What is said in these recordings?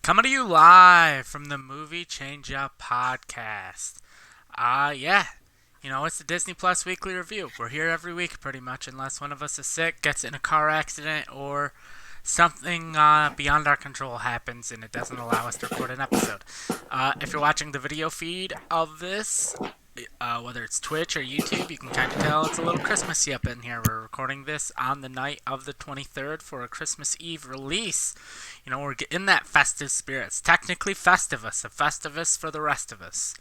Coming to you live from the Movie Change Up podcast. Yeah, it's the Disney Plus Weekly Review. We're here every week pretty much, unless one of us is sick, gets in a car accident, or something beyond our control happens and it doesn't allow us to record an episode. If you're watching the video feed of this, whether it's Twitch or YouTube, you can kind of tell it's a little Christmassy up in here. We're recording this on the night of the 23rd for a Christmas Eve release. We're in that festive spirit. It's technically Festivus, a Festivus for the rest of us.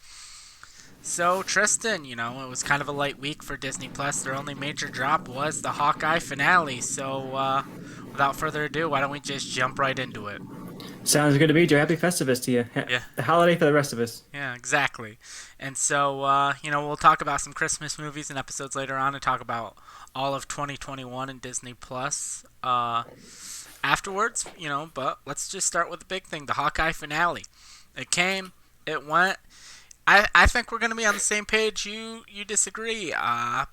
So, Tristan, it was kind of a light week for Disney Plus. Their only major drop was the Hawkeye finale. So, without further ado, why don't we just jump right into it? Sounds good to me, Joe. Happy Festivus to you. Yeah. The holiday for the rest of us. Yeah, exactly. And so, we'll talk about some Christmas movies and episodes later on and talk about all of 2021 in Disney Plus afterwards, but let's just start with the big thing, the Hawkeye finale. It came, it went. I think we're going to be on the same page. You disagree.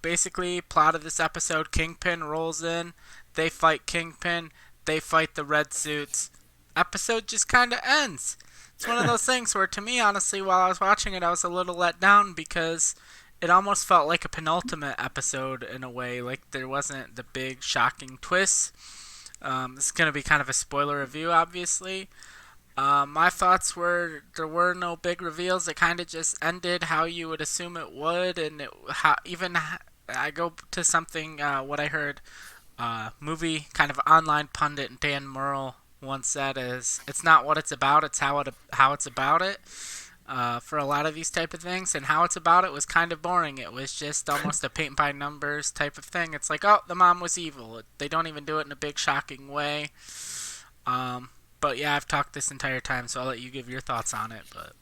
Basically, plot of this episode, Kingpin rolls in, they fight Kingpin, they fight the red suits. Episode just kind of ends. It's one of those things where, to me, honestly, while I was watching it, I was a little let down because it almost felt like a penultimate episode in a way. Like, there wasn't the big, shocking twist. This is going to be kind of a spoiler review, obviously. My thoughts were there were no big reveals. It kind of just ended how you would assume it would. And I go to something, what I heard, movie kind of online pundit Dan Murrell once said is it's not what it's about, it's how it's about it. For a lot of these type of things, and how it's about it was kind of boring. It was just almost a paint by numbers type of thing. It's like, oh, the mom was evil. They don't even do it in a big shocking way. But yeah, I've talked this entire time, so I'll let you give your thoughts on it. But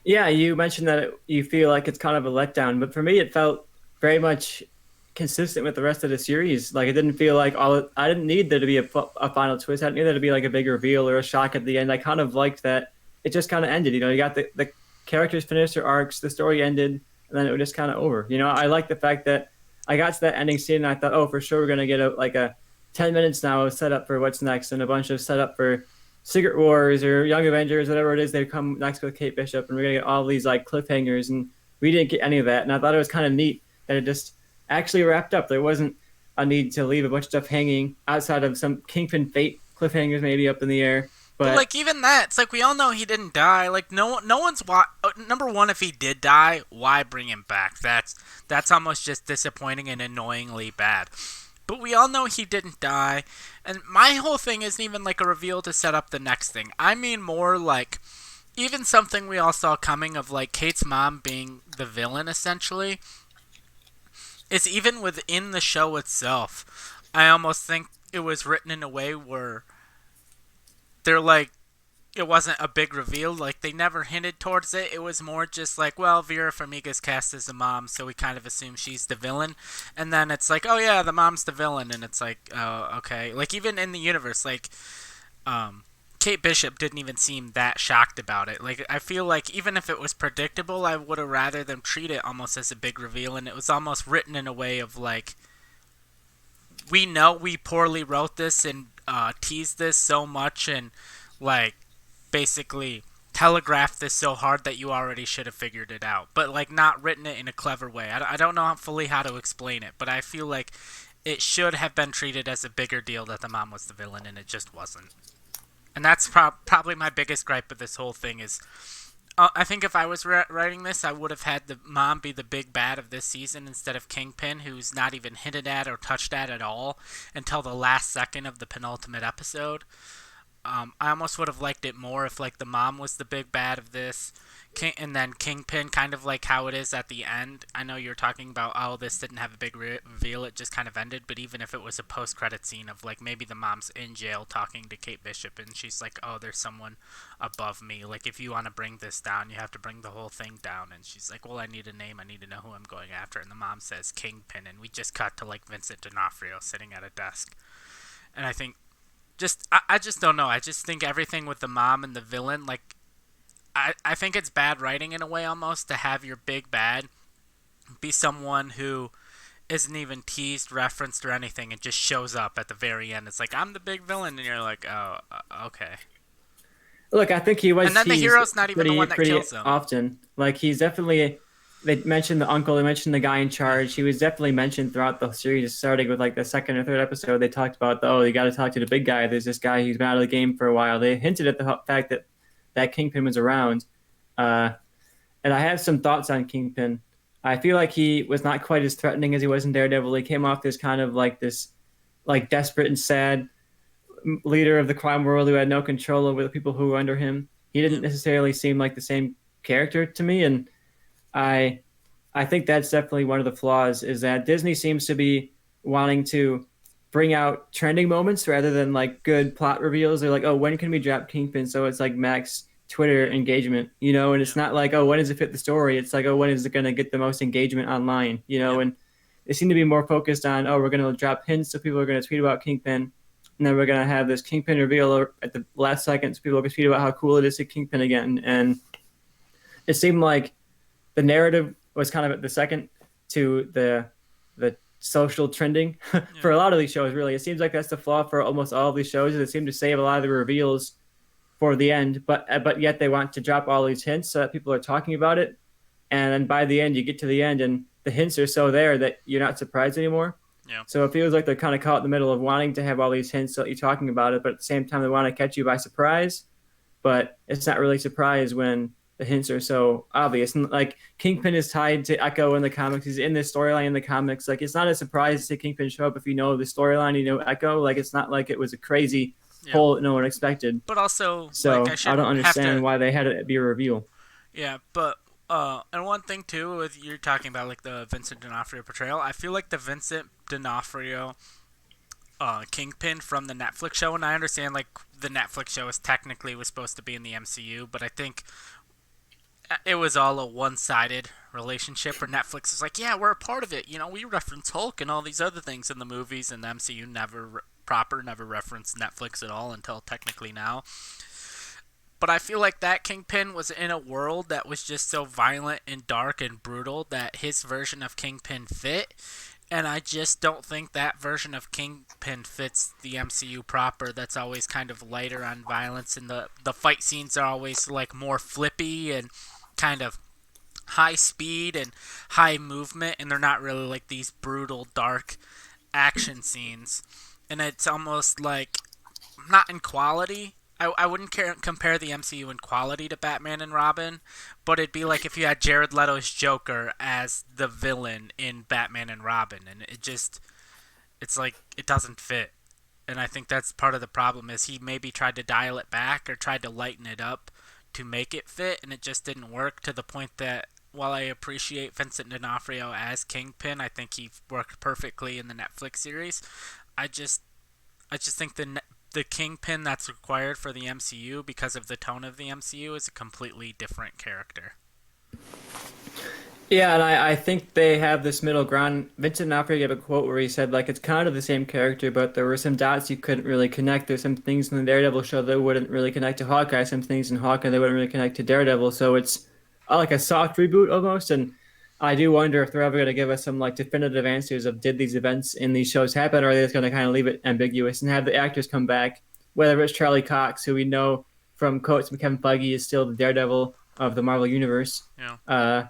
Yeah, you mentioned that you feel like it's kind of a letdown, but for me, it felt very much consistent with the rest of the series. Like it didn't feel like I didn't need there to be a final twist. I didn't need there to be like a big reveal or a shock at the end. I kind of liked that it just kind of ended. You got the characters finished their arcs, the story ended, and then it was just kind of over. I like the fact that I got to that ending scene and I thought, oh, for sure we're gonna get a 10 minutes now of setup for what's next and a bunch of setup for Secret Wars or Young Avengers, whatever it is they come next with Kate Bishop, and we're gonna get all these like cliffhangers, and we didn't get any of that. And I thought it was kind of neat that it just actually wrapped up. There wasn't a need to leave a bunch of stuff hanging outside of some Kingpin fate cliffhangers maybe up in the air. But like even that, it's like we all know he didn't die. Like no one's number one. If he did die, why bring him back? That's almost just disappointing and annoyingly bad. But we all know he didn't die. And my whole thing isn't even like a reveal to set up the next thing. I mean more like even something we all saw coming of like Kate's mom being the villain essentially. Is even within the show itself. I almost think it was written in a way where they're like it wasn't a big reveal. Like they never hinted towards it. It was more just like, well, Vera Farmiga's cast as the mom, so we kind of assume she's the villain. And then it's like, oh yeah, the mom's the villain, and it's like, oh okay. Like even in the universe, like Kate Bishop didn't even seem that shocked about it. Like I feel like even if it was predictable, I would have rather them treat it almost as a big reveal, and it was almost written in a way of like, we know we poorly wrote this and teased this so much and like basically telegraphed this so hard that you already should have figured it out, but like not written it in a clever way. I don't know fully how to explain it, but I feel like it should have been treated as a bigger deal that the mom was the villain, and it just wasn't. And that's probably my biggest gripe with this whole thing is I think if I was writing this, I would have had the mom be the big bad of this season instead of Kingpin, who's not even hinted at or touched at all until the last second of the penultimate episode. I almost would have liked it more if like the mom was the big bad of this, and then Kingpin, kind of like how it is at the end. I know you're talking about, oh, this didn't have a big reveal, it just kind of ended. But even if it was a post-credit scene of like maybe the mom's in jail talking to Kate Bishop, and she's like, oh, there's someone above me. Like if you want to bring this down, you have to bring the whole thing down. And she's like, well, I need a name, I need to know who I'm going after. And the mom says Kingpin, and we just cut to like Vincent D'Onofrio sitting at a desk. And I think I just don't know. I just think everything with the mom and the villain, like, I think it's bad writing in a way almost to have your big bad be someone who isn't even teased, referenced, or anything and just shows up at the very end. It's like, I'm the big villain, and you're like, oh, okay. Look, I think And then the he's hero's not even the one that pretty kills him. often. Like he's definitely. They mentioned the uncle. They mentioned the guy in Yeah. charge. He was definitely mentioned throughout the series, starting with like the second or third episode. They talked about you got to talk to the big guy. There's this guy who's been out of the game for a while. They hinted at the fact that Kingpin was around. Uh, and I have some thoughts on Kingpin. I feel like he was not quite as threatening as he was in Daredevil. He came off as kind of like this, like desperate and sad leader of the crime world who had no control over the people who were under him. He didn't Yeah. necessarily seem like the same character to me, and I I think that's definitely one of the flaws is that Disney seems to be wanting to bring out trending moments rather than like good plot reveals. They're like, oh, when can we drop Kingpin? So it's like max Twitter engagement, and Yeah. it's not like, oh, when does it fit the story? It's like, oh, when is it going to get the most engagement online, Yeah. and they seem to be more focused on, oh, we're going to drop hints so people are going to tweet about Kingpin. And then we're going to have this Kingpin reveal at the last second so people can tweet about how cool it is to Kingpin again. And it seemed like the narrative was kind of at the second to the social trending for a lot of these shows. Really, it seems like that's the flaw for almost all of these shows. Is they seem to save a lot of the reveals for the end, but yet they want to drop all these hints so that people are talking about it. And then by the end, you get to the end, and the hints are so there that you're not surprised anymore. Yeah. So it feels like they're kind of caught in the middle of wanting to have all these hints so that you're talking about it, but at the same time, they want to catch you by surprise. But it's not really surprise when the hints are so obvious. And like Kingpin is tied to Echo in the comics. He's in this storyline in the comics. Like it's not a surprise to see Kingpin show up if you know the storyline, Echo. Like it's not like it was a crazy hole that no one expected. But also, So like, I don't understand why they had it be a reveal. Yeah, but and one thing too, with you're talking about like the Vincent D'Onofrio portrayal, I feel like the Vincent D'Onofrio Kingpin from the Netflix show, and I understand like the Netflix show was technically was supposed to be in the MCU, but I think it was all a one-sided relationship where Netflix is like, yeah, we're a part of it. We reference Hulk and all these other things in the movies, and the MCU never referenced Netflix at all until technically now. But I feel like that Kingpin was in a world that was just so violent and dark and brutal that his version of Kingpin fit. And I just don't think that version of Kingpin fits the MCU proper. That's always kind of lighter on violence, and the fight scenes are always like more flippy and kind of high speed and high movement, and they're not really like these brutal, dark action scenes. And it's almost like not in quality. I wouldn't compare the MCU in quality to Batman and Robin, but it'd be like if you had Jared Leto's Joker as the villain in Batman and Robin, and it's like it doesn't fit. And I think that's part of the problem is he maybe tried to dial it back or tried to lighten it up to make it fit, and it just didn't work to the point that while I appreciate Vincent D'Onofrio as Kingpin, I think he worked perfectly in the Netflix series. I just think the Kingpin that's required for the MCU because of the tone of the MCU is a completely different character. Yeah, and I think they have this middle ground. Vincent D'Onofrio gave a quote where he said, like, it's kind of the same character, but there were some dots you couldn't really connect. There's some things in the Daredevil show that wouldn't really connect to Hawkeye, some things in Hawkeye that wouldn't really connect to Daredevil. So it's like a soft reboot almost. And I do wonder if they're ever going to give us some, like, definitive answers of did these events in these shows happen, or are they just going to kind of leave it ambiguous and have the actors come back, whether it's Charlie Cox, who we know from quotes from Kevin Feige is still the Daredevil of the Marvel Universe. Yeah.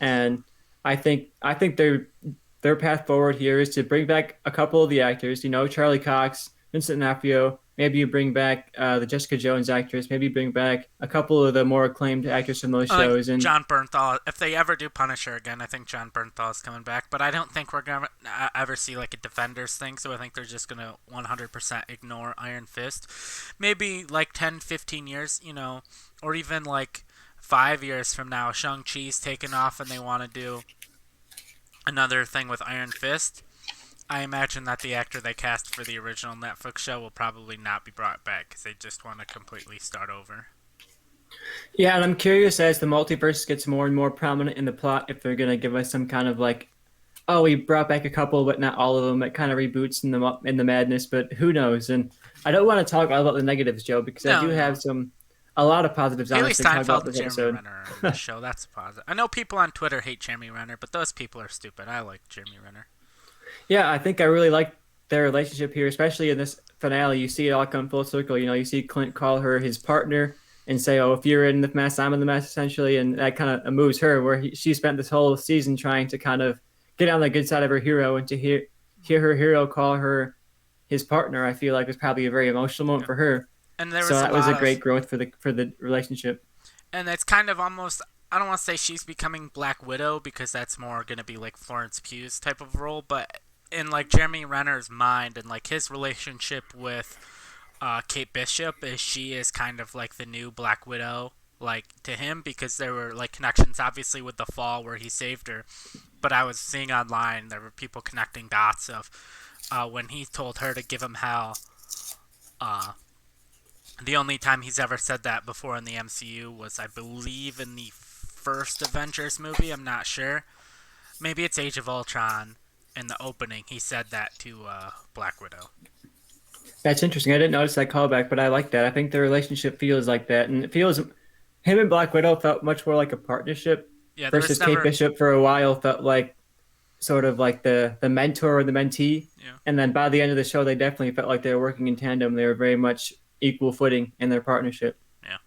And I think their path forward here is to bring back a couple of the actors. Charlie Cox, Vincent D'Onofrio. Maybe you bring back the Jessica Jones actress. Maybe you bring back a couple of the more acclaimed actors from those shows. And John Bernthal. If they ever do Punisher again, I think John Bernthal is coming back. But I don't think we're gonna ever see like a Defenders thing. So I think they're just gonna 100% ignore Iron Fist. Maybe like 10, 15 years, or even like 5 years from now, Shang-Chi's taken off and they want to do another thing with Iron Fist. I imagine that the actor they cast for the original Netflix show will probably not be brought back because they just want to completely start over. yeah, and I'm curious as the multiverse gets more and more prominent in the plot if they're gonna give us some kind of like, oh, we brought back a couple, but not all of them. It kind of reboots in the madness, but who knows? And I don't want to talk all about the negatives, Joe, because I do have a lot of positives. Haley Honestly, to talk about Steinfeld and this Jeremy episode. Renner are in the show. That's positive. I know people on Twitter hate Jeremy Renner, but those people are stupid. I like Jeremy Renner. Yeah, I think I really like their relationship here, especially in this finale. You see it all come full circle. You see Clint call her his partner, and say, "Oh, if you're in the mess, I'm in the mess," essentially, and that kind of moves her. Where she spent this whole season trying to kind of get on the good side of her hero, and to hear her hero call her his partner, I feel like was probably a very emotional moment Yeah. for her. And there So was a that was a lot of, great growth for the relationship. and it's kind of almost, I don't want to say she's becoming Black Widow because that's more going to be like Florence Pugh's type of role, but in like Jeremy Renner's mind and like his relationship with Kate Bishop is she is kind of like the new Black Widow, like to him, because there were like connections obviously with the fall where he saved her, but I was seeing online there were people connecting dots of when he told her to give him hell. Uh, the only time he's ever said that before in the MCU was, I believe, in the first Avengers movie. I'm not sure. Maybe it's Age of Ultron. In the opening, he said that to Black Widow. That's interesting. I didn't notice that callback, but I like that. I think the relationship feels like that, and it feels him and Black Widow felt much more like a partnership Yeah, there was versus Kate never. Bishop for a while felt like sort of like the mentor or the mentee, Yeah, and then by the end of the show, they definitely felt like they were working in tandem. They were very much equal footing in their partnership. yeah,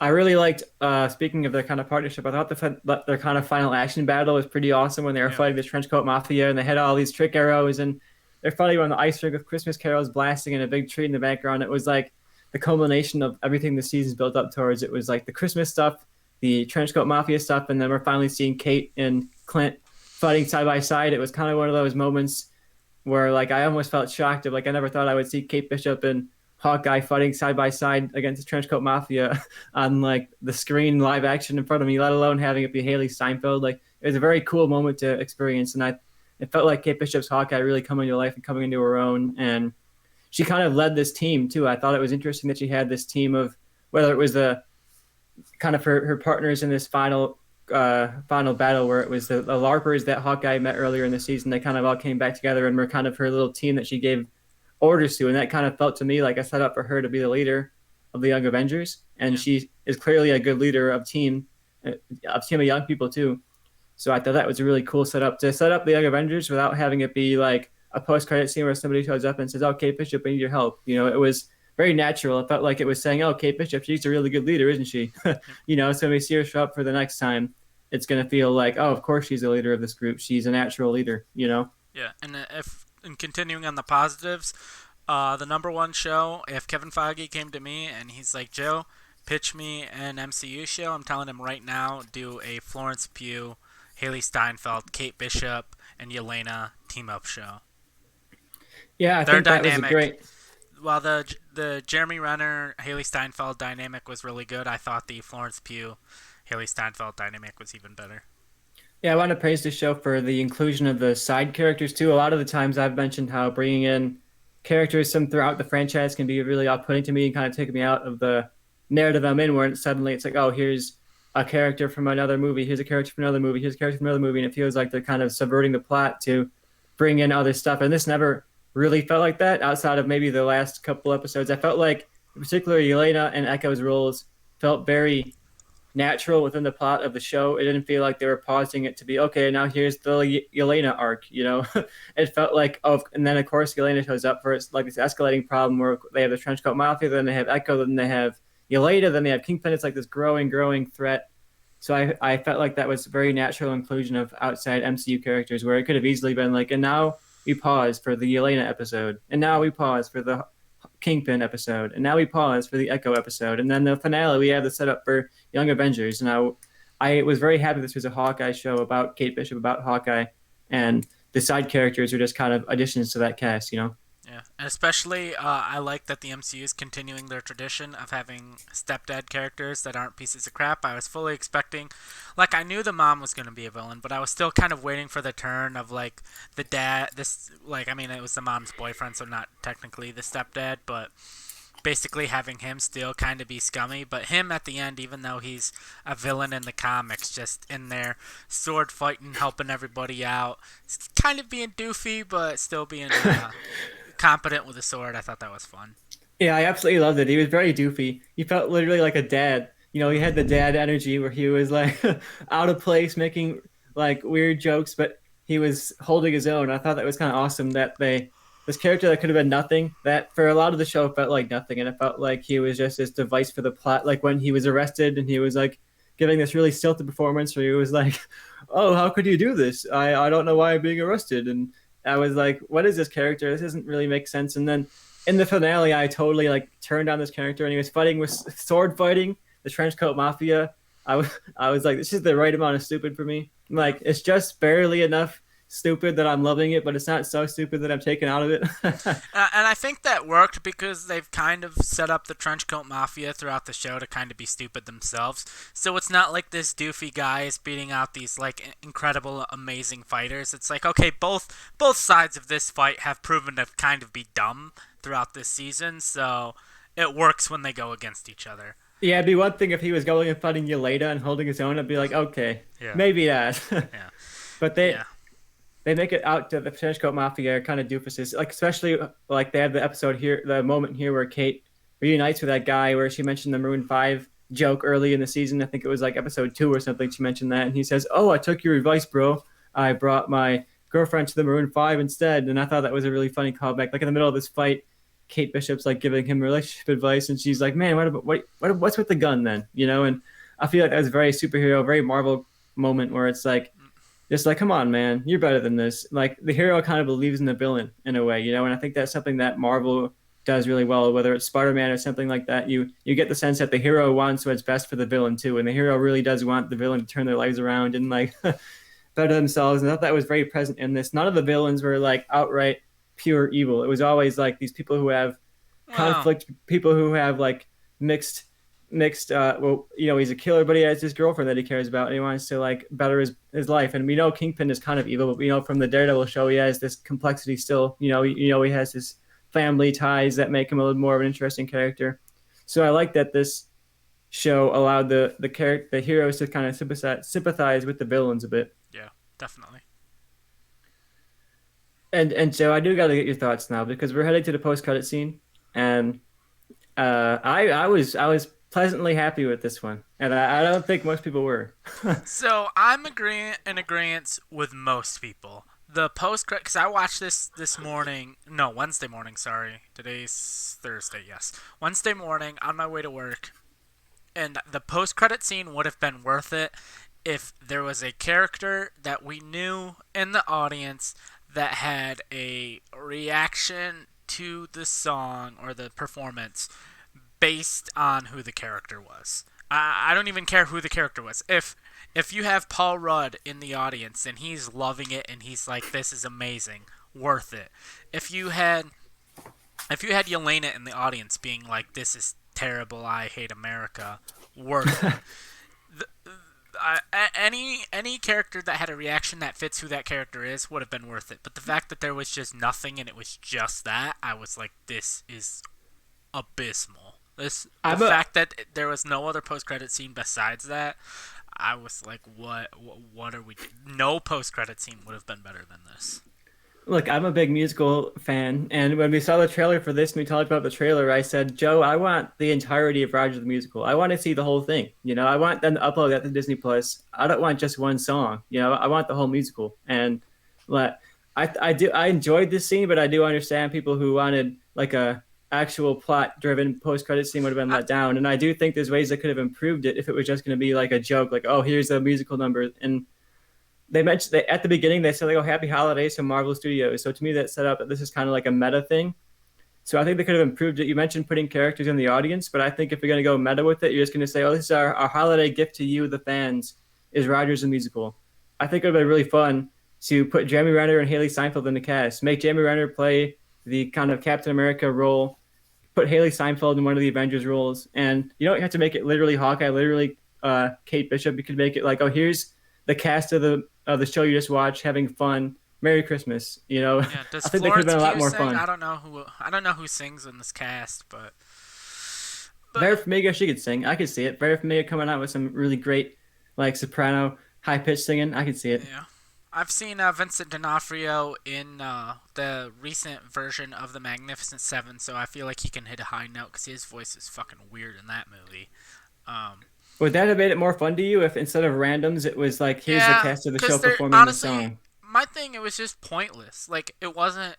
I really liked. Speaking of their kind of partnership, I thought their kind of final action battle was pretty awesome when they were yeah. fighting the trenchcoat mafia and they had all these trick arrows and they're fighting on the ice rink with Christmas carols blasting and a big tree in the background. It was like the culmination of everything the season's built up towards. It was like the Christmas stuff, the trenchcoat mafia stuff, and then we're finally seeing Kate and Clint fighting side by side. It was kind of one of those moments where like I almost felt shocked of like I never thought I would see Kate Bishop and Hawkeye fighting side by side against the Trenchcoat Mafia on like the screen live action in front of me, let alone having it be Haley Steinfeld. Like it was a very cool moment to experience, and I it felt like Kate Bishop's Hawkeye really coming to life and coming into her own, and she kind of led this team too. I thought it was interesting that she had this team of whether it was the kind of her partners in this final battle where it was the LARPers that Hawkeye met earlier in the season. They kind of all came back together and were kind of her little team that she gave orders to, and that kind of felt to me like a setup for her to be the leader of the Young Avengers. And Yeah. she is clearly a good leader of young people too. So I thought that was a really cool setup to set up the Young Avengers without having it be like a post-credit scene where somebody shows up and says, "Oh, Kate Bishop, I need your help." You know, it was very natural. It felt like it was saying, "Oh, Kate Bishop, she's a really good leader, isn't she?" You know, so when we see her show up for the next time, it's going to feel like, "Oh, of course she's the leader of this group. She's a natural leader." You know. Yeah, and if and continuing on the positives, the number one show, if Kevin Feige came to me and he's like, Joe, pitch me an MCU show, I'm telling him right now, do a Florence Pugh, Haley Steinfeld, Kate Bishop, and Yelena team up show. Yeah, I Their think that was a dynamic, great. while the Jeremy Renner, Haley Steinfeld dynamic was really good, I thought the Florence Pugh, Haley Steinfeld dynamic was even better. Yeah, I want to praise the show for the inclusion of the side characters too. A lot of the times I've mentioned how bringing in characters some throughout the franchise can be really off-putting to me and kind of taking me out of the narrative I'm in, where suddenly it's like, oh, here's a character from another movie, here's a character from another movie, here's a character from another movie, and it feels like they're kind of subverting the plot to bring in other stuff. And this never really felt like that outside of maybe the last couple episodes. I felt like, particularly Yelena and Echo's roles felt very natural within the plot of the show. It didn't feel like they were pausing it to be okay. Now here's the Yelena arc. You know, it felt like and then of course Yelena shows up for it's like this escalating problem where they have the Trenchcoat Mafia, then they have Echo, then they have Yelena, then they have Kingpin. It's like this growing threat. So I felt like that was very natural inclusion of outside MCU characters where it could have easily been like, and now we pause for the Yelena episode, and now we pause for the Kingpin episode, and now we pause for the Echo episode, and then the finale we have the setup for Young Avengers. And I was very happy this was a Hawkeye show about Kate Bishop, about Hawkeye, and the side characters are just kind of additions to that cast, you know? Yeah, and especially I like that the MCU is continuing their tradition of having stepdad characters that aren't pieces of crap. I was fully expecting, like I knew the mom was going to be a villain, but I was still kind of waiting for the turn of like the dad. This like I mean it was the mom's boyfriend, so not technically the stepdad, but basically having him still kind of be scummy. But him at the end, even though he's a villain in the comics, just in there sword fighting, helping everybody out, kind of being doofy, but still being. Competent with a sword. I thought that was fun. Yeah, I absolutely loved it. He was very doofy. He felt literally like a dad. You know, he had the dad energy where he was like out of place, making like weird jokes, but he was holding his own. I thought that was kind of awesome that they this character that could have been nothing. That for a lot of the show felt like nothing, and it felt like he was just this device for the plot. Like when he was arrested and he was like giving this really stilted performance, where he was like, "Oh, how could you do this? I don't know why I'm being arrested." And I was like, "What is this character? This doesn't really make sense." And then in the finale, I totally like turned on this character, and he was fighting with sword fighting the trenchcoat mafia. I was like, this is the right amount of stupid for me. Like, it's just barely enough stupid that I'm loving it, but it's not so stupid that I'm taken out of it. And I think that worked because they've kind of set up the Trenchcoat Mafia throughout the show to kind of be stupid themselves. So it's not like this doofy guy is beating out these like incredible, amazing fighters. It's like, okay, both sides of this fight have proven to kind of be dumb throughout this season, so it works when they go against each other. Yeah, it'd be one thing if he was going and fighting Yelena and holding his own. I'd be like, okay, Yeah, maybe that. yeah, But yeah. they make it out to the Trenchcoat Mafia are kind of doofuses. Like especially like they have the episode here, the moment here where Kate reunites with that guy where she mentioned the Maroon Five joke early in the season. I think it was like episode 2 or something. She mentioned that, and he says, "Oh, I took your advice, bro. I brought my girlfriend to the Maroon Five instead." And I thought that was a really funny callback. Like in the middle of this fight, Kate Bishop's like giving him relationship advice, and she's like, "Man, what's with the gun then?" You know, and I feel like that was a very superhero, very Marvel moment where it's like just like, come on, man, you're better than this. Like the hero kind of believes in the villain in a way, you know, and I think that's something that Marvel does really well. Whether it's Spider-Man or something like that, you get the sense that the hero wants what's best for the villain too, and the hero really does want the villain to turn their lives around and like better themselves. And I thought that was very present in this. None of the villains were like outright pure evil. It was always like these people who have Wow. conflict, people who have like mixed well, you know, he's a killer but he has his girlfriend that he cares about and he wants to like better his life. And we know Kingpin is kind of evil, but we know from the Daredevil show he has this complexity still. He has his family ties that make him a little more of an interesting character. So I like that this show allowed the heroes to kind of sympathize with the villains a bit. Yeah, definitely. And so I do got to get your thoughts now because we're heading to the post credit scene, and I was pleasantly happy with this one, and I don't think most people were. So I'm in agreement with most people. The post credit, because I watched this morning. No, Wednesday morning. Sorry, today's Thursday. Yes, Wednesday morning on my way to work, and the post credit scene would have been worth it if there was a character that we knew in the audience that had a reaction to the song or the performance based on who the character was. I don't even care who the character was. If you have Paul Rudd in the audience and he's loving it and he's like, "This is amazing," worth it. If you had Yelena in the audience being like, "This is terrible, I hate America," worth it. The, any character that had a reaction that fits who that character is would have been worth it. But the fact that there was just nothing and it was just that, I was like, this is abysmal. The fact that there was no other post credit scene besides that, I was like, what are we? No post credit scene would have been better than this. Look, I'm a big musical fan, and when we saw the trailer for this and we talked about the trailer, I said, Joe, I want the entirety of Roger the Musical. I want to see the whole thing. You know, I want them to upload that to Disney Plus. I don't want just one song. You know, I want the whole musical. And like, I enjoyed this scene, but I do understand people who wanted like a actual plot driven post credit scene would have been I, let down. And I do think there's ways that could have improved it if it was just going to be like a joke, like, oh, here's a musical number. And they mentioned that at the beginning they said like, "Oh, happy holidays from Marvel Studios." So to me, that set up that this is kind of like a meta thing. So I think they could have improved it. You mentioned putting characters in the audience, but I think if you're going to go meta with it, you're just going to say, "Oh, this is our holiday gift to you, the fans, is Rogers the Musical." I think it would have been really fun to put Jeremy Renner and Haley Steinfeld in the cast. Make Jeremy Renner play the kind of Captain America role. Put Haley Steinfeld in one of the Avengers roles, and you don't have to make it literally Hawkeye, literally Kate Bishop. You could make it like, "Oh, here's the cast of the show you just watched, having fun. Merry Christmas." You know, yeah, does I think they could have Florence been a lot Pugh more sing? fun. I don't know who sings in this cast, but Vera Farmiga, she could sing. I could see it. Vera Farmiga coming out with some really great, like soprano, high pitched singing. I could see it. yeah. I've seen Vincent D'Onofrio in the recent version of The Magnificent Seven, so I feel like he can hit a high note because his voice is fucking weird in that movie. Um, Would that have made it more fun to you if instead of randoms, it was like, here's the yeah, cast of the show because they're performing the honestly, song? my thing, it was just pointless. Like, it wasn't.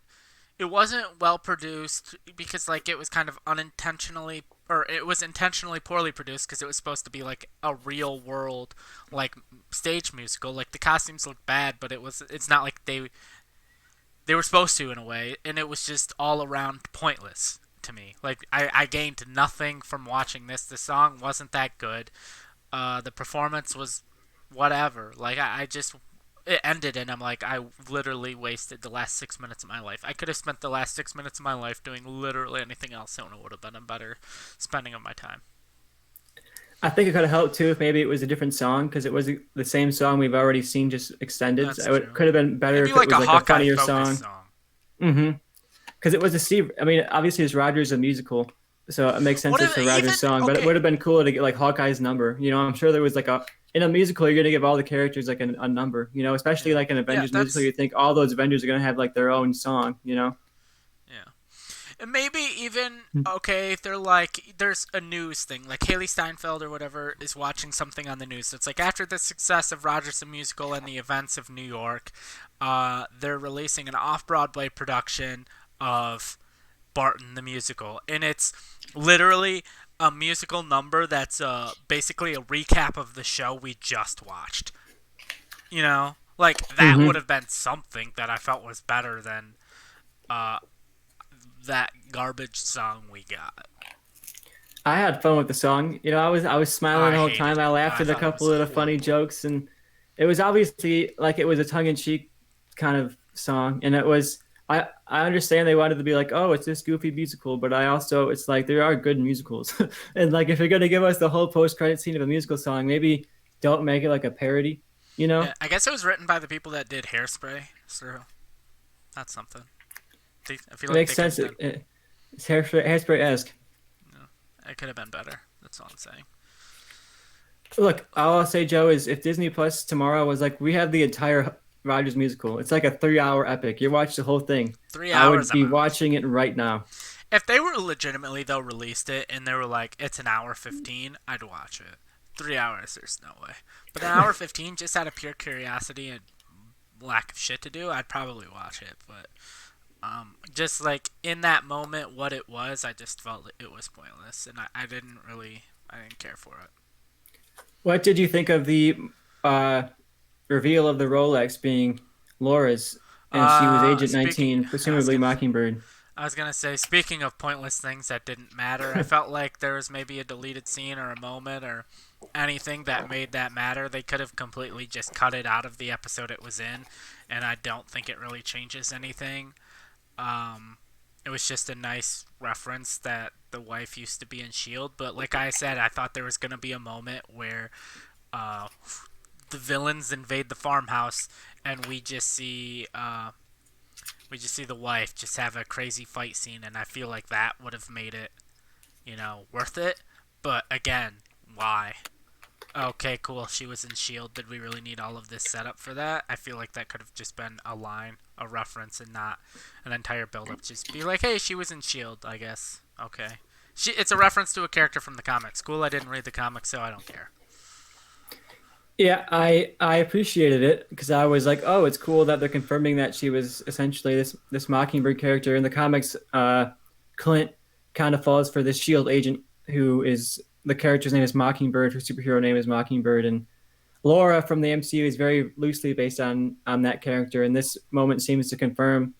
it wasn't well produced because like it was kind of unintentionally, or it was intentionally poorly produced because it was supposed to be like a real world like stage musical. Like the costumes looked bad, but it's not like they were supposed to in a way, and it was just all around pointless to me. Like I gained nothing from watching this. The song wasn't that good. The performance was whatever. Like I just it ended, and I'm like, I literally wasted the last 6 minutes of my life. I could have spent the last 6 minutes of my life doing literally anything else, and it would have been a better spending of my time. I think it could have helped too if maybe it was a different song because it was the same song we've already seen just extended. That's So it true. could have been better Maybe if it like was a like a Hawkeye funnier focused song. song. Mm-hmm. Because it was a Steve. I mean, obviously it's Rogers a musical, so it makes sense What it's if a even Rogers song. But it okay? would have been cool to get like Hawkeye's number. You know, I'm sure there was like a in a musical you're gonna give all the characters like a number. You know, especially Yeah, like an yeah. Avengers musical, That's you think all those Avengers are gonna have like their own song. You know. yeah. And maybe even okay if they're like there's a news thing like Haley Steinfeld or whatever is watching something on the news. So it's like after the success of Rogers the Musical and the events of New York, they're releasing an off-Broadway production of Barton the Musical, and it's literally a musical number that's basically a recap of the show we just watched. You know, like that would Mm-hmm. have been something that I felt was better than uh, that garbage song we got. I had fun with the song. You know, I was smiling I the whole hated time. it. I laughed I at a thought it was couple of the funny horrible. jokes, and it was obviously like it was a tongue in cheek kind of song, and it was. I understand they wanted to be like, oh, it's this goofy musical, but I also it's like there are good musicals, and like if you're gonna give us the whole post credit scene of a musical song, maybe don't make it like a parody, you know? Yeah, I guess it was written by the people that did Hairspray, so that's something. I feel It like makes they could sense. have done. It's hairspray esque. You know, it could have been better. That's all I'm saying. Look, all I'll say, Joe, is if Disney Plus tomorrow was like, we have the entire Rogers musical. It's like a 3 hour epic. You watch the whole thing. Three I would hours, I'm be out. watching it right now. If they were legitimately though released it and they were like it's an hour 15, I'd watch it. 3 hours, there's no way. But an hour 15, just out of pure curiosity and lack of shit to do, I'd probably watch it. But just like in that moment, what it was, I just felt it was pointless, and I didn't care for it. What did you think of the uh, reveal of the Rolex being Laura's, and she was Agent Speaking, 19, I was presumably gonna, Mockingbird? I was gonna say, speaking of pointless things that didn't matter, I felt like there was maybe a deleted scene or a moment or anything that made that matter. They could have completely just cut it out of the episode it was in, and I don't think it really changes anything. Um, it was just a nice reference that the wife used to be in Shield, but like I said, I thought there was gonna be a moment where uh, the villains invade the farmhouse, and we just see the wife just have a crazy fight scene, and I feel like that would have made it, worth it. But again, why? Okay, cool. She was in Shield. Did we really need all of this setup for that? I feel like that could have just been a line, a reference, and not an entire build-up. Just be like, hey, she was in Shield. I guess. Okay. It's a reference to a character from the comics. Cool. I didn't read the comics, so I don't care. Yeah, I appreciated it because I was like, oh, it's cool that they're confirming that she was essentially this Mockingbird character in the comics. Clint kind of falls for this Shield agent who is the character's name is Mockingbird, her superhero name is Mockingbird, and Laura from the MCU is very loosely based on that character. And this moment seems to confirm,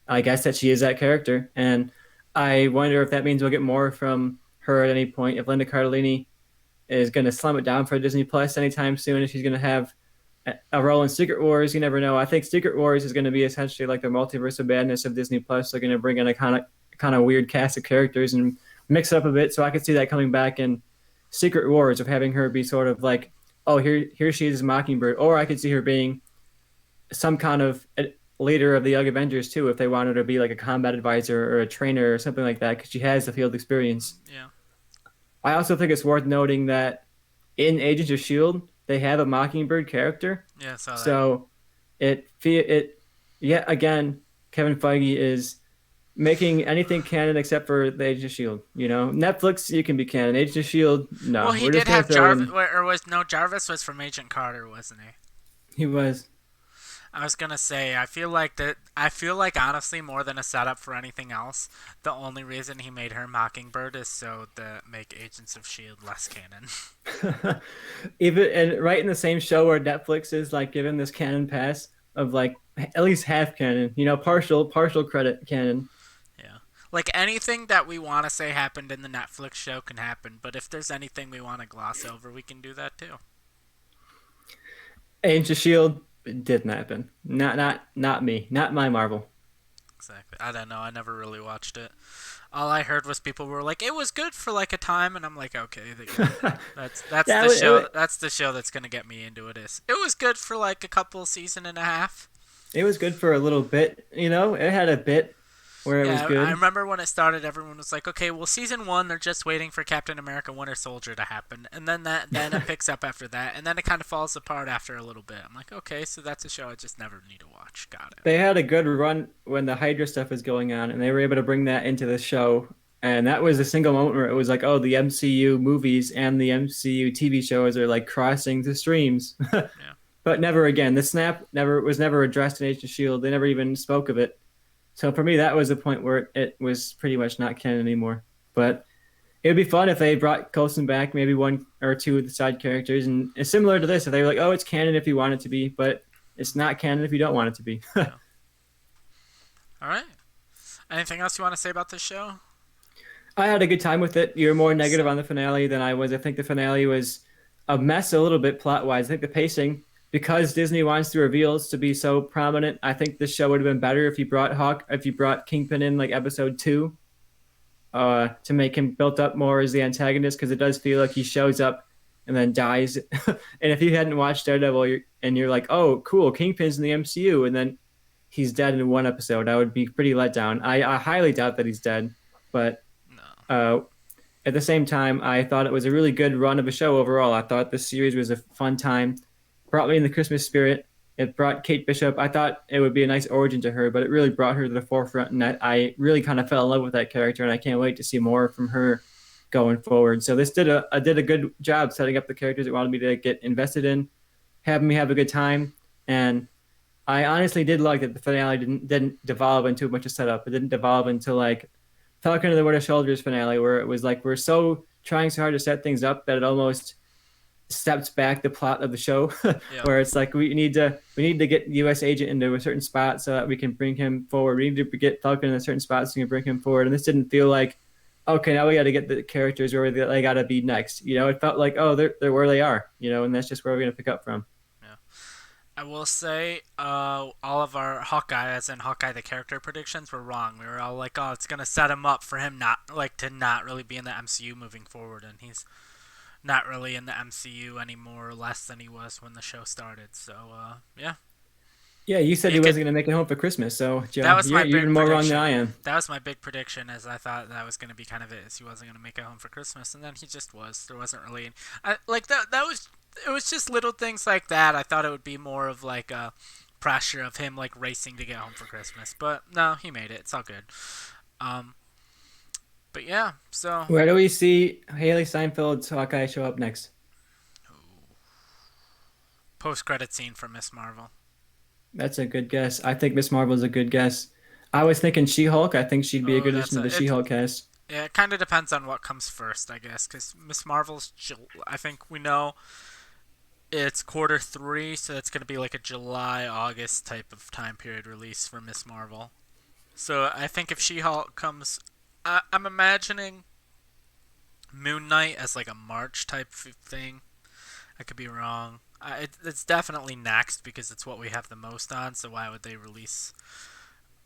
I guess, that she is that character. And I wonder if that means we'll get more from her at any point. If Linda Cardellini is going to slam it down for Disney Plus anytime soon. If she's going to have a role in Secret Wars, you never know. I think Secret Wars is going to be essentially like the multiverse of madness of Disney Plus. They're going to bring in a kind of weird cast of characters and mix it up a bit. So I could see that coming back in Secret Wars of having her be sort of like, oh, here she is, Mockingbird, or I could see her being some kind of leader of the Young Avengers too, if they wanted her to be like a combat advisor or a trainer or something like that, because she has the field experience. Yeah. I also think it's worth noting that in Agents of Shield, they have a Mockingbird character. Yeah, I saw that. So it yet again, Kevin Feige is making anything canon except for the Agents of Shield. You know, Netflix you can be canon. Agents of Shield, Well, no. he We're just did gonna have throw Jarvis, in. or was no Jarvis was from Agent Carter, wasn't he? He was. I was gonna say, I feel like that. I feel like honestly, more than a setup for anything else, the only reason he made her Mockingbird is so to make Agents of Shield less canon. Even and right in the same show where Netflix is like giving this canon pass of like at least half canon, partial credit canon. Yeah, like anything that we want to say happened in the Netflix show can happen, but if there's anything we want to gloss over, we can do that too. Agents of Shield didn't happen. Not me. Not my Marvel. Exactly. I don't know. I never really watched it. All I heard was people were like, "It was good for like a time," and I'm like, "Okay, that's Yeah, the show. That's the show that's gonna get me into it. Is it was good for like a couple season and a half." it was good for a little bit. It had a bit where it was Yeah, I good. remember when it started, everyone was like, "Okay, well, season one, they're just waiting for Captain America: Winter Soldier to happen," and then it picks up after that, and then it kind of falls apart after a little bit. I'm like, "Okay, so that's a show I just never need to watch." Got it. They had a good run when the Hydra stuff was going on, and they were able to bring that into the show. And that was a single moment where it was like, oh, the MCU movies and the MCU TV shows are like crossing the streams. Yeah. But never again. The snap never addressed in Agents of Shield. They never even spoke of it. So for me, that was the point where it was pretty much not canon anymore. But it would be fun if they brought Coulson back, maybe one or two of the side characters, and it's similar to this. If they were like, oh, it's canon if you want it to be, but it's not canon if you don't want it to be. Yeah. All right. Anything else you want to say about this show? I had a good time with it. You're more negative So, on the finale than I was. I think the finale was a mess a little bit plot wise. I think the pacing, because Disney wants the reveals to be so prominent, I think this show would have been better if you brought Kingpin in like episode 2, to make him built up more as the antagonist, because it does feel like he shows up and then dies. And if you hadn't watched Daredevil you're like, oh, cool, Kingpin's in the MCU, and then he's dead in one episode, I would be pretty let down. I highly doubt that he's dead, but no. uh, at the same time, I thought it was a really good run of a show overall. I thought this series was a fun time. Brought me in the Christmas spirit. It brought Kate Bishop. I thought it would be a nice origin to her, but it really brought her to the forefront, and I really kind of fell in love with that character, and I can't wait to see more from her going forward. So this did a good job setting up the characters it wanted me to get invested in, having me have a good time, and I honestly did like that the finale didn't devolve into a bunch of setup. It didn't devolve into like Falcon and the Winter Soldier's finale, where it was like we're so trying so hard to set things up that it almost steps back the plot of the show, Yeah. where it's like we need to get the U.S. agent into a certain spot so that we can bring him forward. We need to get Falcon in a certain spot so we can bring him forward. And this didn't feel like, okay, now we got to get the characters where they got to be next. It felt like, oh, they're where they are, and that's just where we're gonna pick up from. Yeah. I will say, all of our Hawkeye, as in Hawkeye the character predictions, were wrong. We were all like, "Oh, it's gonna set him up for him not really be in the MCU moving forward," and he's not really in the MCU anymore, less than he was when the show started. So, yeah, Yeah, you said he you could. wasn't gonna make it home for Christmas, so Joe, That was my you're big even more wrong than prediction. I am. That was my big prediction, as I thought that was going to be kind of it. Is he wasn't going to make it home for Christmas, and then he just was. There wasn't really, like that. That was it. Was just little things like that. I thought it would be more of like a pressure of him like racing to get home for Christmas, but no, he made it. It's all good. Um, but yeah, so Where do we see Haley Steinfeld's Hawkeye show up next? post credit scene for Miss Marvel. That's a good guess. I think Miss Marvel's a good guess. I was thinking She-Hulk. I think she'd be a Oh, good that's addition to the She-Hulk cast. yeah. It kind of depends on what comes first, I guess, because Miss Marvel's. I think we know it's quarter 3, so that's going to be like a July August type of time period release for Miss Marvel. So I think if She-Hulk comes, I'm imagining Moon Knight as like a March type of thing. I could be wrong. It's definitely next because it's what we have the most on. So why would they release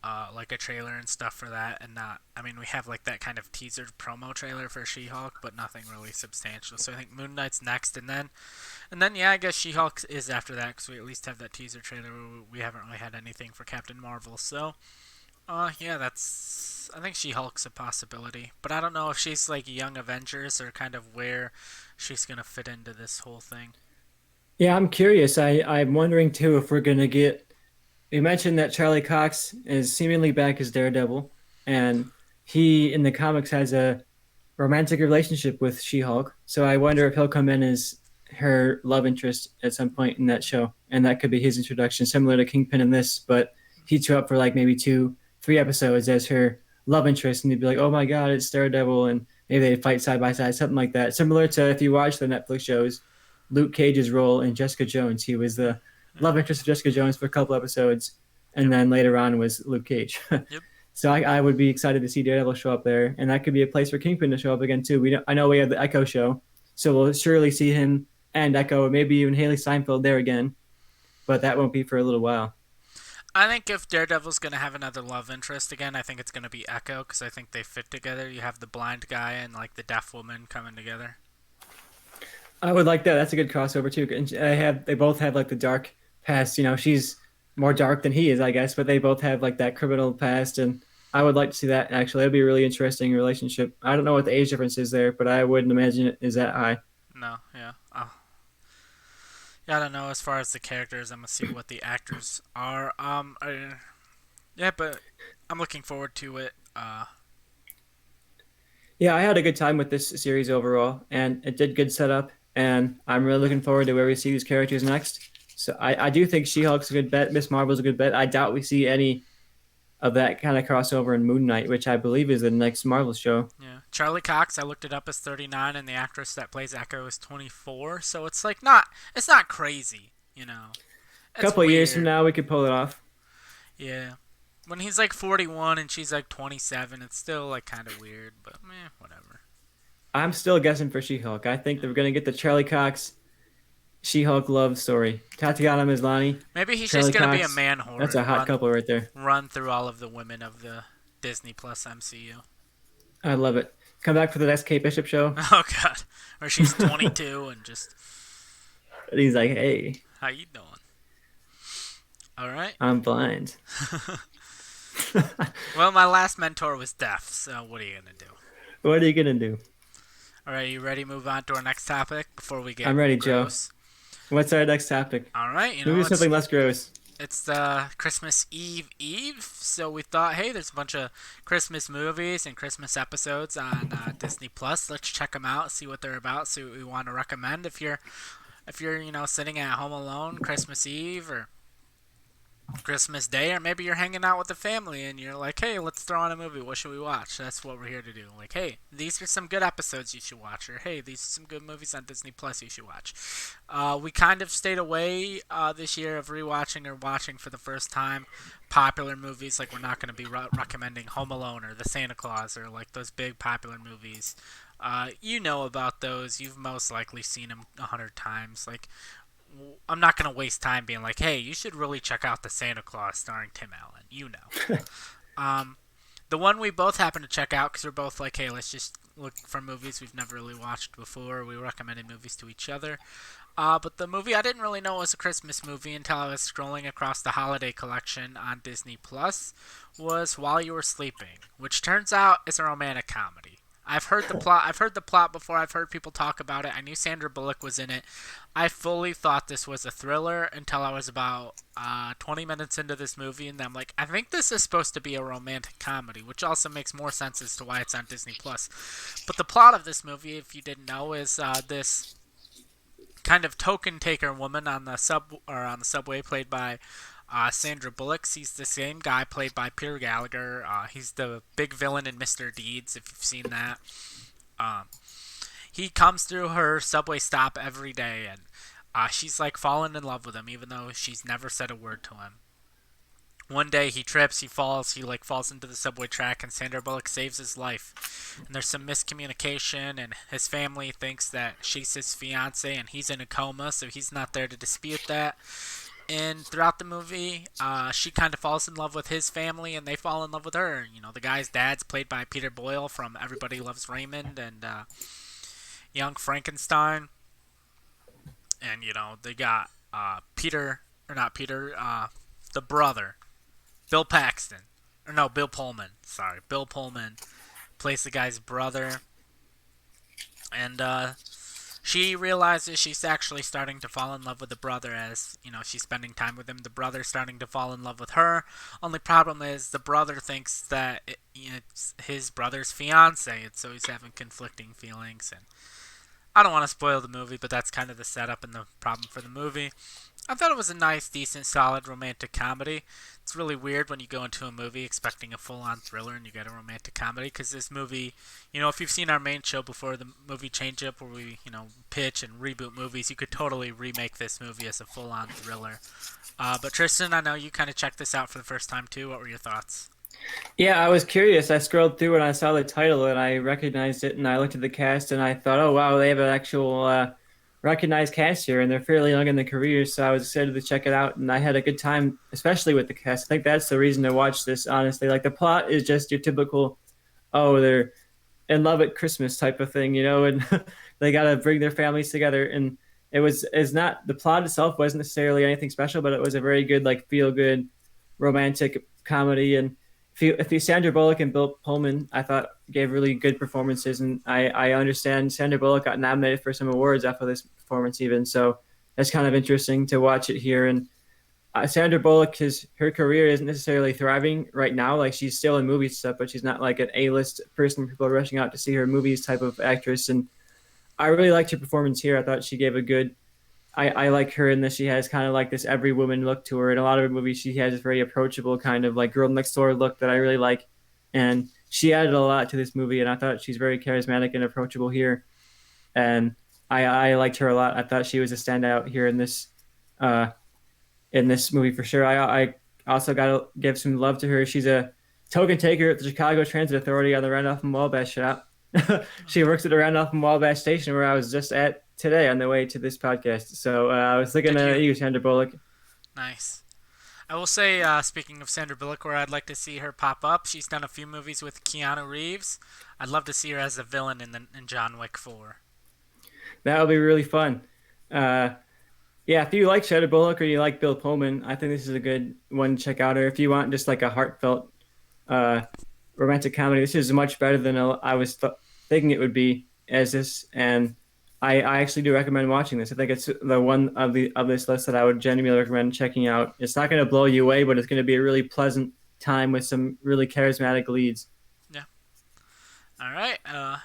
like a trailer and stuff for that and not? I mean, we have like that kind of teaser promo trailer for She-Hulk, but nothing really substantial. So I think Moon Knight's next, and then yeah, I guess She-Hulk is after that because we at least have that teaser trailer. We haven't really had anything for Captain Marvel, so yeah, that's. I think She-Hulk's a possibility, but I don't know if she's like Young Avengers or kind of where she's gonna fit into this whole thing. Yeah, I'm curious. I'm wondering too if we're gonna get. You mentioned that Charlie Cox is seemingly back as Daredevil, and he in the comics has a romantic relationship with She-Hulk. So I wonder if he'll come in as her love interest at some point in that show, and that could be his introduction, similar to Kingpin in this, but he'd show up for like maybe 2, 3 episodes as her love interest, and you'd be like, oh my god, it's Daredevil, and maybe they fight side by side, something like that. Similar to if you watch the Netflix shows, Luke Cage's role in Jessica Jones. He was the love interest of Jessica Jones for a couple episodes, and then later on was Luke Cage. Yep. So I would be excited to see Daredevil show up there, and that could be a place for Kingpin to show up again too. I know we have the Echo show, so we'll surely see him and Echo, maybe even Haley Steinfeld there again, but that won't be for a little while. I think if Daredevil's going to have another love interest again, I think it's going to be Echo, because I think they fit together. You have the blind guy and like the deaf woman coming together. I would like that. That's a good crossover too. And they both have like the dark past. She's more dark than he is, I guess, but they both have like that criminal past, and I would like to see that. Actually, that'd be a really interesting relationship. I don't know what the age difference is there, but I wouldn't imagine it is that high. No, yeah. Yeah, I don't know. As far as the characters, I'm gonna see what the actors are. Yeah, but I'm looking forward to it. Yeah, I had a good time with this series overall, and it did good setup, and I'm really looking forward to where we see these characters next. So I do think She-Hulk's a good bet. Miss Marvel's a good bet. I doubt we see any of that kind of crossover in Moon Knight, which I believe is the next Marvel show. Yeah, Charlie Cox. I looked it up, is 39, and the actress that plays Echo is 24. So it's like it's not crazy, you know. A couple of years from now, we could pull it off. Yeah, when he's like 41 and she's like 27, it's still like kind of weird, but whatever. I'm still guessing for She-Hulk. I think they're going to get the Charlie Cox She-Hulk love story. Tatiana Maslany. Maybe he's Charlie just going to be Cox. a man whore. That's a hot couple right there. Run through all of the women of the Disney Plus MCU. I love it. Come back for the next Kate Bishop show. Oh, God. Or she's 22 and just... And he's like, hey. How you doing? All right. I'm blind. Well, my last mentor was deaf, so what are you going to do? What are you going to do? All right, you ready to move on to our next topic before we get I'm ready, gross? Joe. What's our next topic? All right, Maybe something less gross. It's the Christmas Eve, so we thought, hey, there's a bunch of Christmas movies and Christmas episodes on Disney Plus. Let's check them out, see what they're about, see what we want to recommend. If you're sitting at home alone Christmas Eve or Christmas Day, or maybe you're hanging out with the family and you're like, hey, let's throw on a movie. What should we watch? That's what we're here to do. Like, hey, these are some good episodes you should watch, or hey, these are some good movies on Disney Plus you should watch. We kind of stayed away this year of rewatching or watching for the first time popular movies. Like, we're not going to be recommending Home Alone or The Santa Claus or like those big popular movies. You know about those. You've most likely seen them 100 times. Like, I'm not going to waste time being like, hey, you should really check out The Santa Claus starring Tim Allen. You know. The one we both happen to check out, because we're both like, hey, let's just look for movies we've never really watched before. We recommended movies to each other. But the movie I didn't really know was a Christmas movie until I was scrolling across the holiday collection on Disney Plus, was While You Were Sleeping, which turns out is a romantic comedy. I've heard the plot before. I've heard people talk about it. I knew Sandra Bullock was in it. I fully thought this was a thriller until I was about 20 minutes into this movie, and I'm like, I think this is supposed to be a romantic comedy, which also makes more sense as to why it's on Disney Plus. But the plot of this movie, if you didn't know, is this kind of token taker woman on the subway, played by Sandra Bullock. He's the same guy played by Peter Gallagher. He's the big villain in Mr. Deeds, if you've seen that. He comes through her subway stop every day, and she's like falling in love with him, even though she's never said a word to him. One day he trips, he falls into the subway track, and Sandra Bullock saves his life. And there's some miscommunication, and his family thinks that she's his fiance, and he's in a coma, so he's not there to dispute that. And throughout the movie, she kind of falls in love with his family, and they fall in love with her. You know, the guy's dad's played by Peter Boyle from Everybody Loves Raymond and Young Frankenstein. And, you know, they got the brother, Bill Paxton. Or no, Bill Pullman. Sorry, Bill Pullman plays the guy's brother. And, she realizes she's actually starting to fall in love with the brother as, you know, she's spending time with him. The brother's starting to fall in love with her. Only problem is the brother thinks that it's his brother's fiance, and so he's having conflicting feelings. And I don't want to spoil the movie, but that's kind of the setup and the problem for the movie. I thought it was a nice, decent, solid romantic comedy. It's really weird when you go into a movie expecting a full-on thriller and you get a romantic comedy, because this movie, if you've seen our main show before, the movie Change Up, where we, pitch and reboot movies, you could totally remake this movie as a full-on thriller. But Tristan, I know you kind of checked this out for the first time too. What were your thoughts? Yeah, I was curious. I scrolled through and I saw the title and I recognized it and I looked at the cast and I thought, oh wow, they have an actual recognized cast here and they're fairly young in their careers. So I was excited to check it out and I had a good time, especially with the cast. I think that's the reason to watch this, honestly. Like the plot is just your typical, oh, they're in love at Christmas type of thing, and they got to bring their families together. And it's not, the plot itself wasn't necessarily anything special, but it was a very good, like feel good romantic comedy. And if you Sandra Bullock and Bill Pullman, I thought gave really good performances, and I understand Sandra Bullock got nominated for some awards after this performance even, so that's kind of interesting to watch it here. And Sandra Bullock, her career isn't necessarily thriving right now. Like she's still in movie stuff, but she's not like an A-list person people are rushing out to see her movies type of actress. And I really liked her performance here. I thought she gave a good. I like her in this. She has kind of like this every woman look to her. In a lot of her movies, she has this very approachable kind of like girl next door look that I really like. And she added a lot to this movie, and I thought she's very charismatic and approachable here. And I liked her a lot. I thought she was a standout here uh, in this movie for sure. I also got to give some love to her. She's a token taker at the Chicago Transit Authority on the Randolph and Wabash shop. She works at the Randolph and Wabash station where I was just at today on the way to this podcast. So I was looking at you, Sandra Bullock. Nice. I will say, speaking of Sandra Bullock, where I'd like to see her pop up, she's done a few movies with Keanu Reeves. I'd love to see her as a villain in John Wick 4. That would be really fun. Yeah, if you like Sandra Bullock or you like Bill Pullman, I think this is a good one to check out. Or if you want just like a heartfelt uh, romantic comedy, this is much better than I was thinking it would be as this. And I actually do recommend watching this. I think it's the one of this list that I would genuinely recommend checking out. It's not going to blow you away, but it's going to be a really pleasant time with some really charismatic leads. Yeah. All right.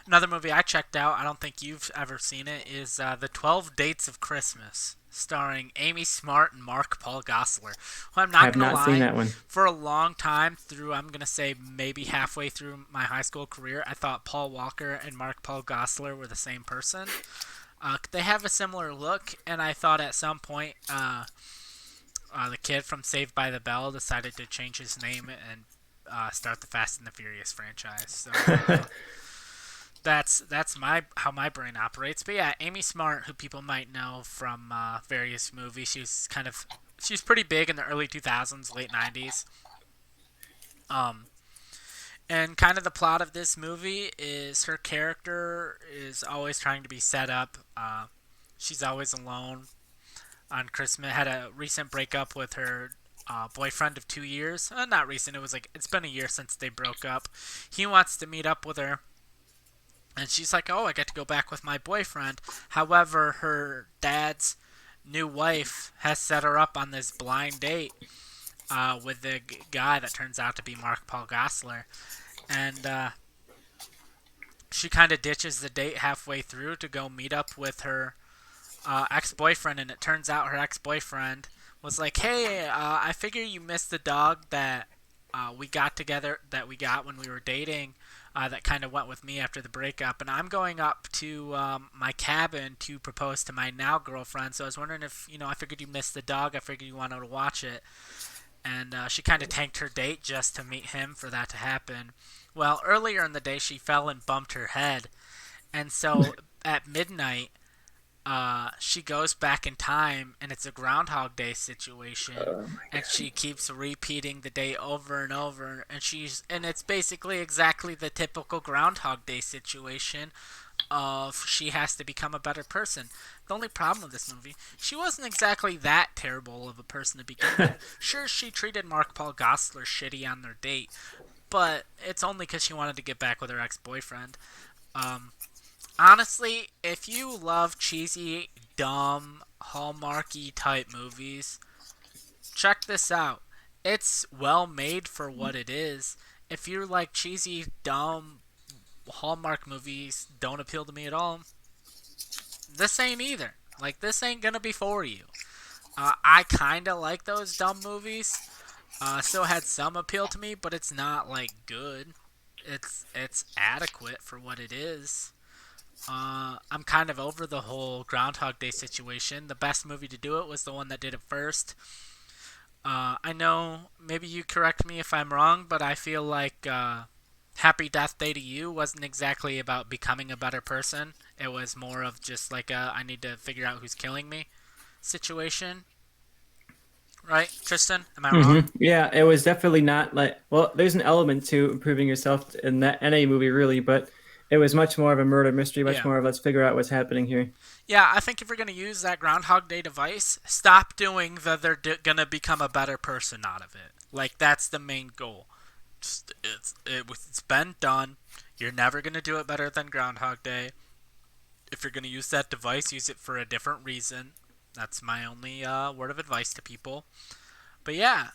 Another movie I checked out, I don't think you've ever seen it, is The 12 Dates of Christmas, starring Amy Smart and Mark Paul Gosselaar. Well, I'm I not have going to not lie, seen that one. for a long time through, I'm going to say maybe halfway through my high school career, I thought Paul Walker and Mark Paul Gosselaar were the same person. They have a similar look, and I thought at some point the kid from Saved by the Bell decided to change his name and start the Fast and the Furious franchise. So that's how my brain operates. But yeah, Amy Smart, who people might know from various movies, she was pretty big in the early 2000s, late 90s. And kind of the plot of this movie is her character is always trying to be set up. She's always alone on Christmas. Had a recent breakup with her boyfriend of 2 years. Not recent. It's been a year since they broke up. He wants to meet up with her, and she's like, "Oh, I get to go back with my boyfriend." However, her dad's new wife has set her up on this blind date with the guy that turns out to be Mark Paul Gosselaar. And she kind of ditches the date halfway through to go meet up with her ex-boyfriend, and it turns out her ex-boyfriend was like, "Hey, I figure you missed the dog that we got together, that we got when we were dating, that kind of went with me after the breakup, and I'm going up to my cabin to propose to my now girlfriend, so I was wondering if, I figured you missed the dog, I figured you wanted to watch it." And she kind of tanked her date just to meet him for that to happen. Well, earlier in the day, she fell and bumped her head. And so at midnight, she goes back in time, and it's a Groundhog Day situation. And she keeps repeating the day over and over. And it's basically exactly the typical Groundhog Day situation of she has to become a better person. The only problem with this movie, she wasn't exactly that terrible of a person to begin with. Sure, she treated Mark Paul Gosselaar shitty on their date, but it's only because she wanted to get back with her ex-boyfriend. Honestly, if you love cheesy, dumb, Hallmarky type movies, check this out. It's well made for what it is. If you like cheesy, dumb, Hallmark movies, don't appeal to me at all. this ain't either. Like, this ain't gonna be for you. I kind of like those dumb movies. Still had some appeal to me, but it's not like good. It's adequate for what it is. I'm kind of over the whole Groundhog Day situation. The best movie to do it was the one that did it first. I know maybe you correct me if I'm wrong, but I feel like Happy Death Day to You wasn't exactly about becoming a better person. It was more of just like a I need to figure out who's killing me situation. Right, Tristan? Am I wrong? Yeah, it was definitely not like. Well, there's an element to improving yourself in that any movie, really, but it was much more of a murder mystery, much Yeah. more of let's figure out what's happening here. Yeah, I think if you're going to use that Groundhog Day device, stop doing the going to become a better person out of it. Like, that's the main goal. Just, it's been done. You're never going to do it better than Groundhog Day. If you're going to use that device, use it for a different reason. That's my only word of advice to people. But yeah,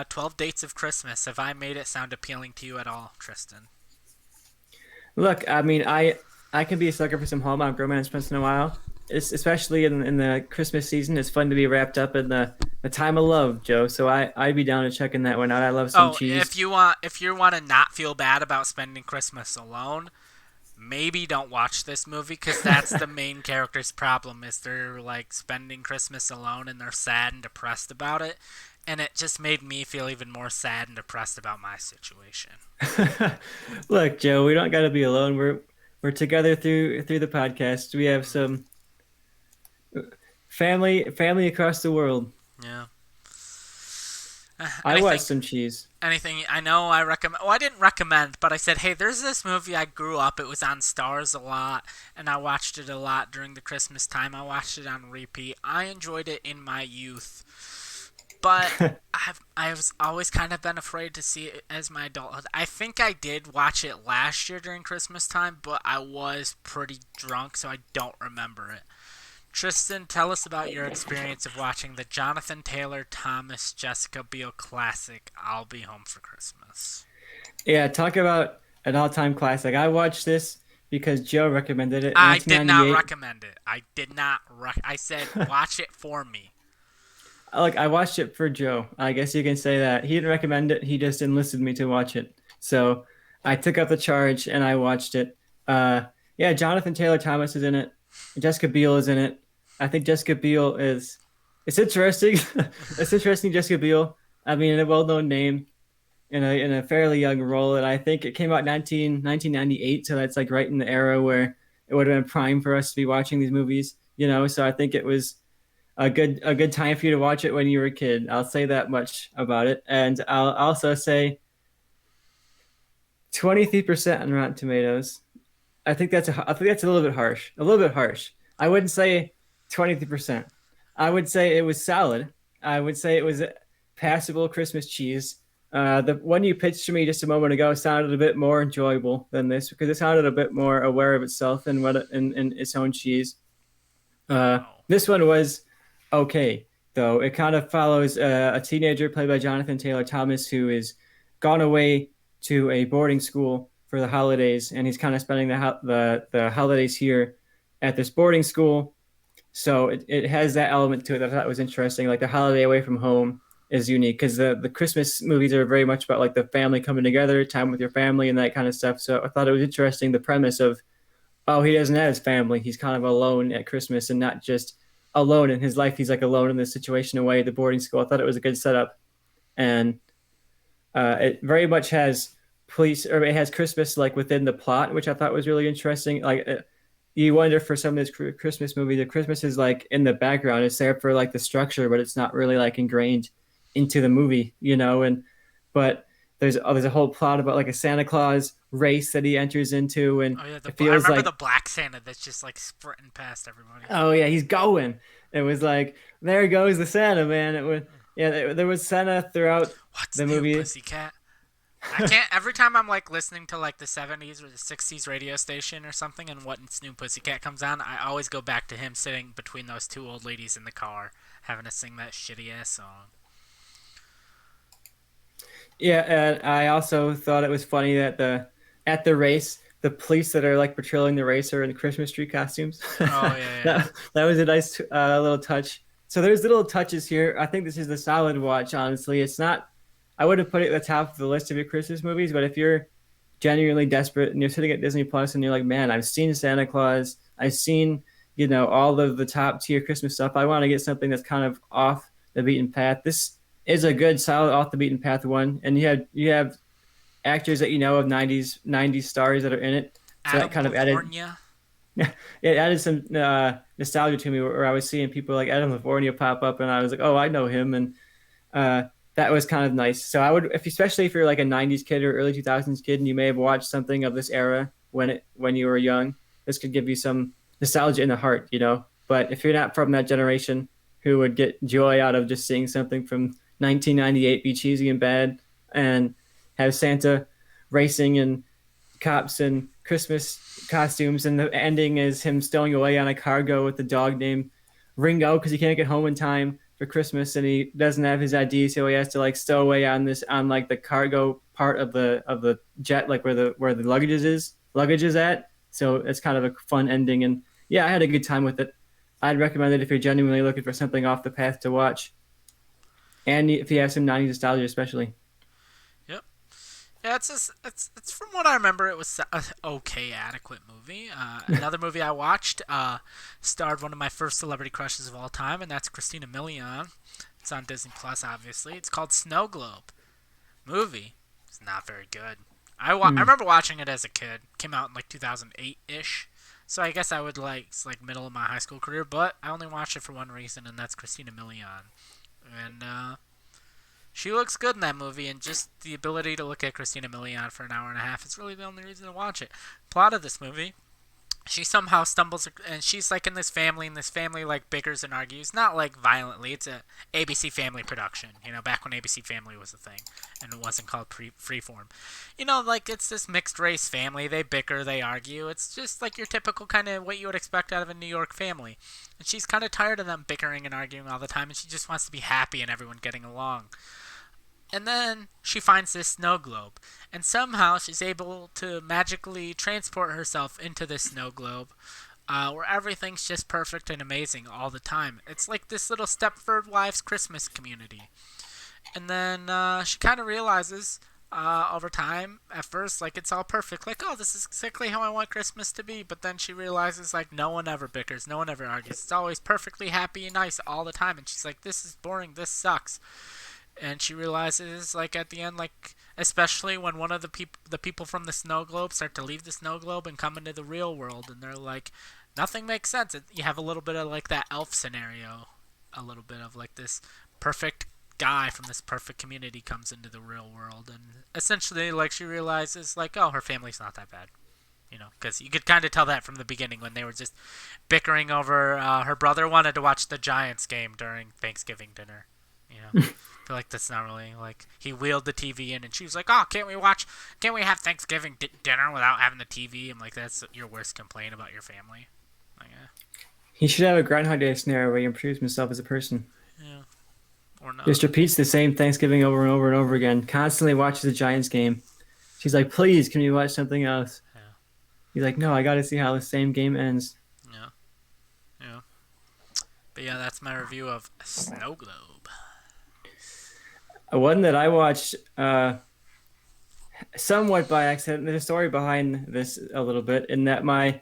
12 Dates of Christmas. Have I made it sound appealing to you at all, Tristan? Look, I mean, I can be a sucker for some Hallmark romance once in a while. It's, especially in the Christmas season. It's fun to be wrapped up in the time of love, Joe. So I'd be down to checking that one out. I love some Oh, cheese. if you want to not feel bad about spending Christmas alone, maybe don't watch this movie because that's the main character's problem is they're like spending Christmas alone and they're sad and depressed about it, and it just made me feel even more sad and depressed about my situation. Look, Joe, we don't got to be alone. We're together through the podcast. We have some family across the world. Yeah. I Anything watched some cheese. anything I know I recommend. Well, I didn't recommend, but I said, hey, there's this movie I grew up. It was on Stars a lot, and I watched it a lot during the Christmas time. I watched it on repeat. I enjoyed it in my youth, but I've always kind of been afraid to see it as my adulthood. I think I did watch it last year during Christmas time, but I was pretty drunk, so I don't remember it. Tristan, tell us about your experience of watching the Jonathan Taylor Thomas Jessica Biel classic, I'll Be Home for Christmas. Yeah, talk about an all-time classic. I watched this because Joe recommended it in I did not 1998. recommend it. I did not. I said watch it for me. Look, I watched it for Joe. I guess you can say that. He didn't recommend it. He just enlisted me to watch it. So I took up the charge and I watched it. Yeah, Jonathan Taylor Thomas is in it. Jessica Biel is in it. I think Jessica Biel is. It's interesting. It's interesting, Jessica Biel. I mean, a well-known name in a fairly young role, and I think it came out 1998, so that's like right in the era where it would have been prime for us to be watching these movies. So I think it was a good time for you to watch it when you were a kid. I'll say that much about it, and I'll also say 23% on Rotten Tomatoes. I think that's a little bit harsh. A little bit harsh. I wouldn't say 23%. I would say it was solid. I would say it was passable Christmas cheese. The one you pitched to me just a moment ago sounded a bit more enjoyable than this because it sounded a bit more aware of itself and in its own cheese. Wow. This one was okay, though. It kind of follows a teenager played by Jonathan Taylor Thomas who is gone away to a boarding school for the holidays, and he's kind of spending the holidays here at this boarding school. So it has that element to it that I thought was interesting. Like the holiday away from home is unique because the Christmas movies are very much about like the family coming together, time with your family, and that kind of stuff. So I thought it was interesting the premise of oh, he doesn't have his family. He's kind of alone at Christmas and not just alone in his life. He's like alone in this situation away at the boarding school. I thought it was a good setup. And it very much has police, or it has Christmas like within the plot, which I thought was really interesting. Like you wonder for some of this Christmas movie, the Christmas is like in the background. It's there for like the structure, but it's not really like ingrained into the movie. But there's a whole plot about like a Santa Claus race that he enters into, and Oh yeah, it I feels remember like the Black Santa that's just like sprinting past everybody. oh yeah, he's going. It was like there goes the Santa man. It was yeah, there was Santa throughout What's the new, movie. Pussycat? I can't. Every time I'm like listening to like the '70s or the '60s radio station or something, and What's New Pussycat comes on, I always go back to him sitting between those two old ladies in the car, having to sing that shitty ass song. Yeah, and I also thought it was funny that the at the race the police that are like patrolling the race are in Christmas tree costumes. Oh yeah, That was a nice little touch. So there's little touches here. I think this is a solid watch. Honestly, it's not. I would have put it at the top of the list of your Christmas movies, but if you're genuinely desperate and you're sitting at Disney Plus and you're like, man, I've seen Santa Claus, I've seen all of the top tier Christmas stuff. I want to get something that's kind of off the beaten path. This is a good, solid off the beaten path one, and you have actors that of '90s stars that are in it. So Adam that kind of added Lavorgna. it added some nostalgia to me where I was seeing people like Adam Lavorgna pop up, and I was like, oh, I know him, and that was kind of nice. So I would, especially if you're like a '90s kid or early 2000s kid, and you may have watched something of this era when you were young, this could give you some nostalgia in the heart. But if you're not from that generation who would get joy out of just seeing something from 1998 be cheesy and bad and have Santa racing and cops and Christmas costumes, and the ending is him stowing away on a cargo with the dog named Ringo because he can't get home in time for Christmas and he doesn't have his ID, so he has to like stow away on like the cargo part of the jet, like where the luggage is at. So it's kind of a fun ending, and yeah, I had a good time with it. I'd recommend it if you're genuinely looking for something off the path to watch, and if you have some '90s nostalgia, especially. Yep. Yeah, it's from what I remember, it was an okay, adequate movie. Another movie I watched starred one of my first celebrity crushes of all time, and that's Christina Milian. It's on Disney Plus, obviously. It's called Snow Globe. Movie. It's not very good. I remember watching it as a kid. Came out in like 2008-ish. So I guess I would it's like middle of my high school career, but I only watched it for one reason, and that's Christina Milian. And she looks good in that movie, and just the ability to look at Christina Milian for an hour and a half is really the only reason to watch it. Plot of this movie: she somehow stumbles, and she's like in this family, and this family like bickers and argues, not like violently. It's a ABC Family production, back when ABC Family was a thing, and it wasn't called Freeform. Like it's this mixed race family. They bicker, they argue. It's just like your typical kind of what you would expect out of a New York family. And she's kind of tired of them bickering and arguing all the time, and she just wants to be happy and everyone getting along. And then she finds this snow globe, and somehow she's able to magically transport herself into this snow globe, where everything's just perfect and amazing all the time. It's like this little Stepford Wives Christmas community. And then she kind of realizes over time, at first, like it's all perfect. Like, oh, this is exactly how I want Christmas to be. But then she realizes, like, no one ever bickers, no one ever argues. It's always perfectly happy and nice all the time. And she's like, this is boring, this sucks. And she realizes, like, at the end, like, especially when one of the people from the snow globe start to leave the snow globe and come into the real world, and they're like, nothing makes sense. You have a little bit of, like, that elf scenario. A little bit of, like, this perfect guy from this perfect community comes into the real world. And essentially, like, she realizes, like, oh, her family's not that bad. Because you could kind of tell that from the beginning when they were just bickering over her brother wanted to watch the Giants game during Thanksgiving dinner. I feel like that's not really, like, he wheeled the TV in and she was like, oh, can't we have Thanksgiving dinner without having the TV? I'm like, that's your worst complaint about your family. Like, He should have a Groundhog Day scenario where he improves himself as a person. Yeah. Or not. Just repeats the same Thanksgiving over and over and over again. Constantly watches the Giants game. She's like, please, can you watch something else? Yeah. He's like, no, I got to see how the same game ends. Yeah. Yeah. But yeah, that's my review of Snow Globe. One that I watched somewhat by accident. There's a story behind this a little bit, in that my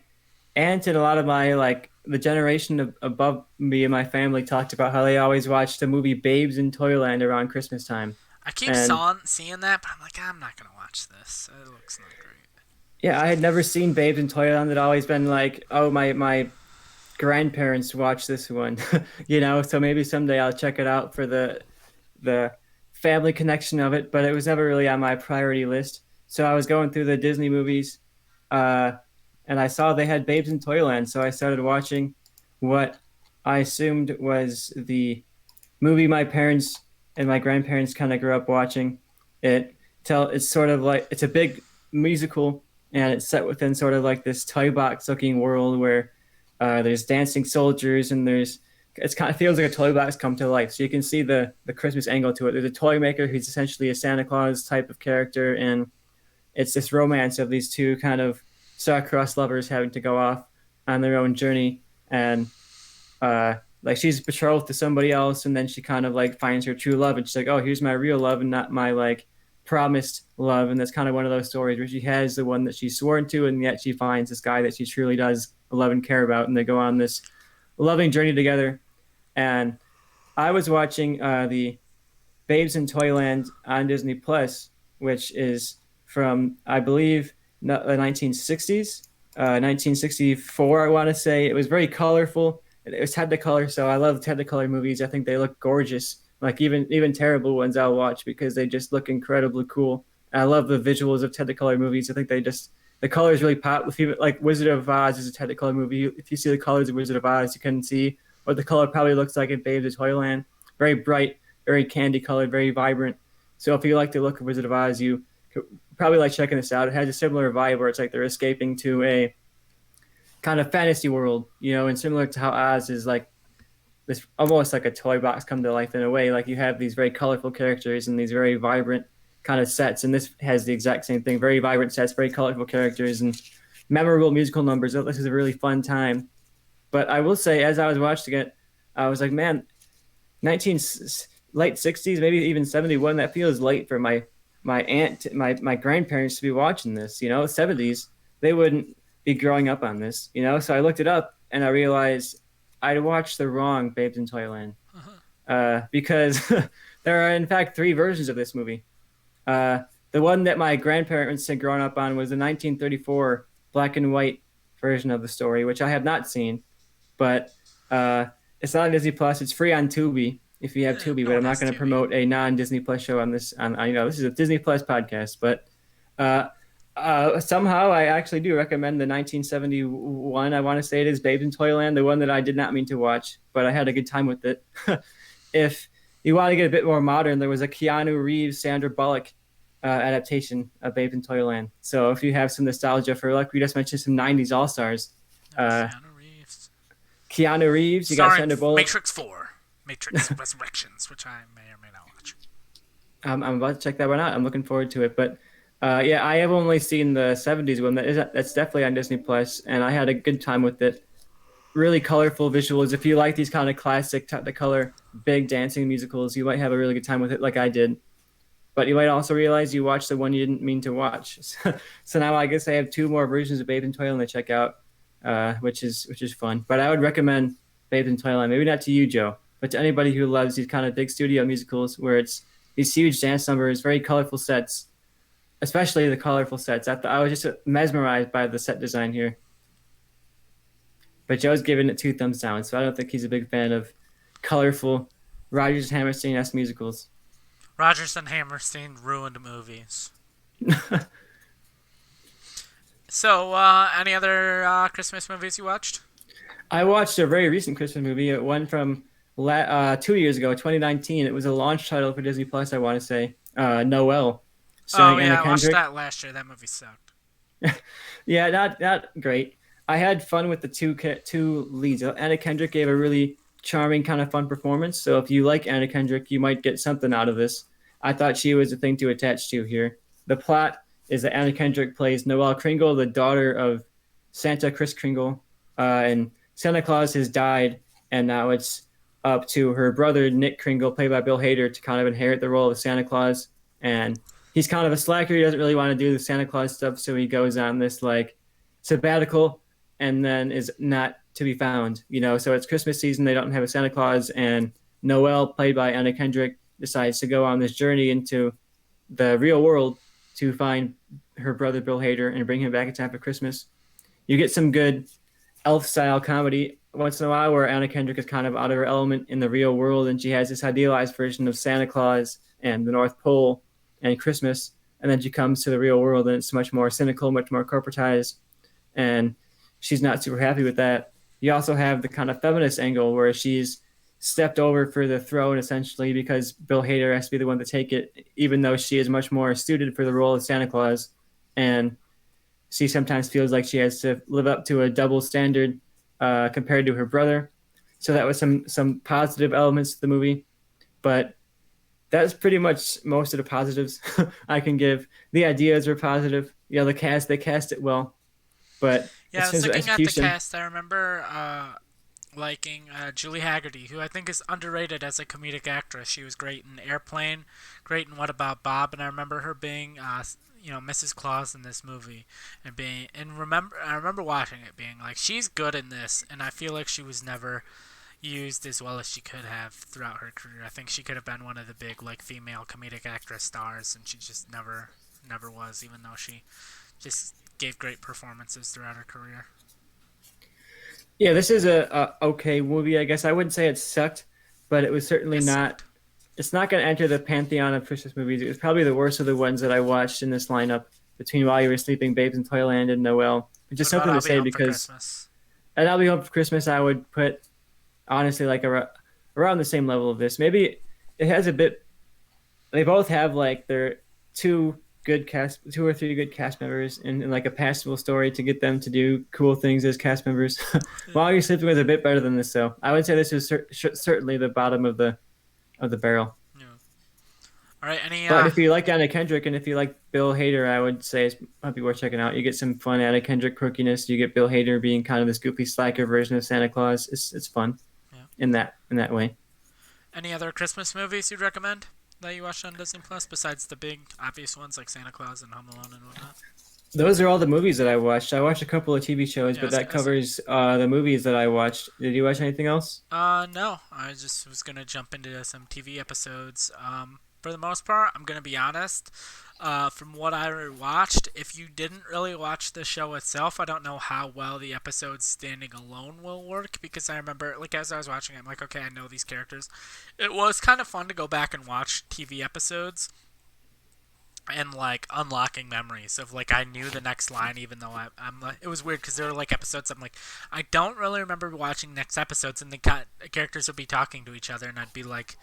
aunt and a lot of my, like, the generation above me and my family talked about how they always watched the movie Babes in Toyland around Christmas time. I keep seeing that, but I'm like, I'm not going to watch this. It looks not great. Yeah, I had never seen Babes in Toyland. It always been like, oh, my grandparents watched this one, so maybe someday I'll check it out for the family connection of it, but it was never really on my priority list. So I was going through the Disney movies, and I saw they had Babes in Toyland, so I started watching what I assumed was the movie my parents and my grandparents kind of grew up watching. It's sort of like, it's a big musical, and it's set within sort of like this toy box looking world where there's dancing soldiers, and it kind of feels like a toy box come to life. So you can see the Christmas angle to it. There's a toy maker who's essentially a Santa Claus type of character, and it's this romance of these two kind of star-crossed lovers having to go off on their own journey, and like she's betrothed to somebody else, and then she kind of like finds her true love, and she's like, oh, here's my real love and not my like promised love. And that's kind of one of those stories where she has the one that she's sworn to, and yet she finds this guy that she truly does love and care about, and they go on this loving journey together. And I was watching the Babes in Toyland on Disney Plus, which is from, I believe, the 1960s, 1964, I want to say. It was very colorful. It was Technicolor, so I love Technicolor movies. I think they look gorgeous. Like even terrible ones I'll watch because they just look incredibly cool. I love the visuals of Technicolor movies. I think the colors really pop. If you, like Wizard of Oz is a Technicolor movie. If you see the colors of Wizard of Oz, you can see what the color probably looks like in Babes in Toyland. Very bright, very candy colored, very vibrant. So if you like the look of Wizard of Oz, you could probably like checking this out. It has a similar vibe where it's like they're escaping to a kind of fantasy world, and similar to how Oz is like this, almost like a toy box come to life in a way. Like you have these very colorful characters and these very vibrant kind of sets, and this has the exact same thing: very vibrant sets, very colorful characters, and memorable musical numbers. This is a really fun time. But I will say, as I was watching it, I was like, man, 19 late 60s, maybe even 71. That feels late for my aunt, my grandparents to be watching this. 70s, they wouldn't be growing up on this. So I looked it up and I realized I'd watched the wrong Babes in Toyland, because there are in fact 3 versions of this movie. The one that my grandparents had grown up on was the 1934 black and white version of the story, which I have not seen, but it's not on Disney Plus. It's free on Tubi if you have Tubi, but I'm not going to promote a non-Disney Plus show on this. This is a Disney Plus podcast, but somehow I actually do recommend the 1971. I want to say it is Babes in Toyland, the one that I did not mean to watch, but I had a good time with it. If you want to get a bit more modern, there was a Keanu Reeves, Sandra Bullock adaptation of Babes in Toyland. So if you have some nostalgia for, like we just mentioned, some 90s all-stars. Keanu Reeves, you got Sandra Bullock. Matrix 4. Matrix Resurrections, which I may or may not watch. I'm about to check that one out. I'm looking forward to it. But I have only seen the 70s one. That's definitely on Disney Plus, and I had a good time with it. Really colorful visuals. If you like these kind of classic Technicolor big dancing musicals, you might have a really good time with it, like I did. But you might also realize you watched the one you didn't mean to watch. So now I guess I have 2 more versions of Babe in Toyland to check out, which is fun. But I would recommend Babe in Toyland. Maybe not to you, Joe, but to anybody who loves these kind of big studio musicals where it's these huge dance numbers, very colorful sets, especially the colorful sets. I was just mesmerized by the set design here. But Joe's giving it 2 thumbs down, so I don't think he's a big fan of colorful Rodgers and Hammerstein-esque musicals. Rodgers and Hammerstein ruined movies. So, any other Christmas movies you watched? I watched a very recent Christmas movie. One from 2 years ago, 2019. It was a launch title for Disney Plus, I want to say. Noel. Oh, yeah, I watched that last year. That movie sucked. Yeah, not great. I had fun with the two leads. Anna Kendrick gave a really charming, kind of fun performance. So if you like Anna Kendrick, you might get something out of this. I thought she was a thing to attach to here. The plot is that Anna Kendrick plays Noelle Kringle, the daughter of Santa Kris Kringle, and Santa Claus has died, and now it's up to her brother Nick Kringle, played by Bill Hader, to kind of inherit the role of Santa Claus. And he's kind of a slacker. He doesn't really want to do the Santa Claus stuff, so he goes on this like sabbatical and then is not to be found. So it's Christmas season. They don't have a Santa Claus, and Noelle, played by Anna Kendrick, decides to go on this journey into the real world to find her brother Bill Hader and bring him back in time for Christmas. You get some good elf-style comedy once in a while where Anna Kendrick is kind of out of her element in the real world, and she has this idealized version of Santa Claus and the North Pole and Christmas, and then she comes to the real world and it's much more cynical, much more corporatized, and she's not super happy with that. You also have the kind of feminist angle where she's stepped over for the throne essentially because Bill Hader has to be the one to take it, even though she is much more suited for the role of Santa Claus, and she sometimes feels like she has to live up to a double standard compared to her brother. So that was some positive elements to the movie, but that's pretty much most of the positives I can give. The ideas are positive. They cast it well. but Yeah, I it's was his looking at the execution. cast. I remember liking Julie Haggerty, who I think is underrated as a comedic actress. She was great in Airplane, great in What About Bob, and I remember her being, Mrs. Claus in this movie, and I remember watching it, being like, she's good in this, and I feel like she was never used as well as she could have throughout her career. I think she could have been one of the big like female comedic actress stars, and she just never was, even though she just gave great performances throughout her career. Yeah, this is a okay movie. I guess I wouldn't say it sucked, but it was certainly It not. sucked. It's not going to enter the pantheon of Christmas movies. It was probably the worst of the ones that I watched in this lineup between While You Were Sleeping, Babes in Toyland, and Noel. It's What just about something to I'll Be say Home for because Christmas? and I'll Be Home for Christmas. I would put honestly like around the same level of this. Maybe it has a bit. They both have like their two or three good cast members, and like a passable story to get them to do cool things as cast members. Yeah. While You're Sleeping was a bit better than this, though. I would say this is certainly the bottom of the barrel. Yeah. All right. Any But if you like Anna Kendrick and if you like Bill Hader, I would say it might be worth checking out. You get some fun Anna Kendrick quirkiness. You get Bill Hader being kind of this goofy slacker version of Santa Claus. It's fun yeah. in that way. Any other Christmas movies you'd recommend that you watched on Disney Plus besides the big obvious ones like Santa Claus and Home Alone and whatnot? Those are all the movies that I watched. I watched a couple of TV shows, Yeah, but that covers the movies that I watched. Did you watch anything else? no. I just was gonna jump into some TV episodes. For the most part, I'm gonna be honest. From what I watched, if you didn't really watch the show itself, I don't know how well the episodes standing alone will work because I remember, like, as I was watching it, I'm like, okay, I know these characters. It was kind of fun to go back and watch TV episodes and like unlocking memories of like I knew the next line even though I'm like it was weird because there were like episodes I'm like I don't really remember watching next episodes and the characters would be talking to each other and I'd be like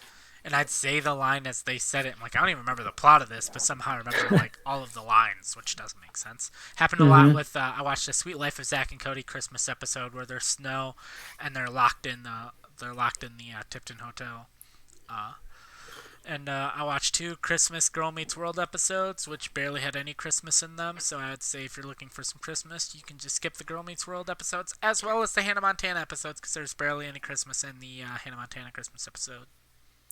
and I'd say the line as they said it. I'm like I don't even remember the plot of this but somehow I remember like all of the lines which doesn't make sense. Happened a lot Mm-hmm. with I watched a Sweet Life of Zach and Cody Christmas episode where there's snow and they're locked in the Tipton Hotel. Uh, and I watched two Christmas Girl Meets World episodes, which barely had any Christmas in them. So I would say if you're looking for some Christmas, you can just skip the Girl Meets World episodes, as well as the Hannah Montana episodes, because there's barely any Christmas in the Hannah Montana Christmas episode.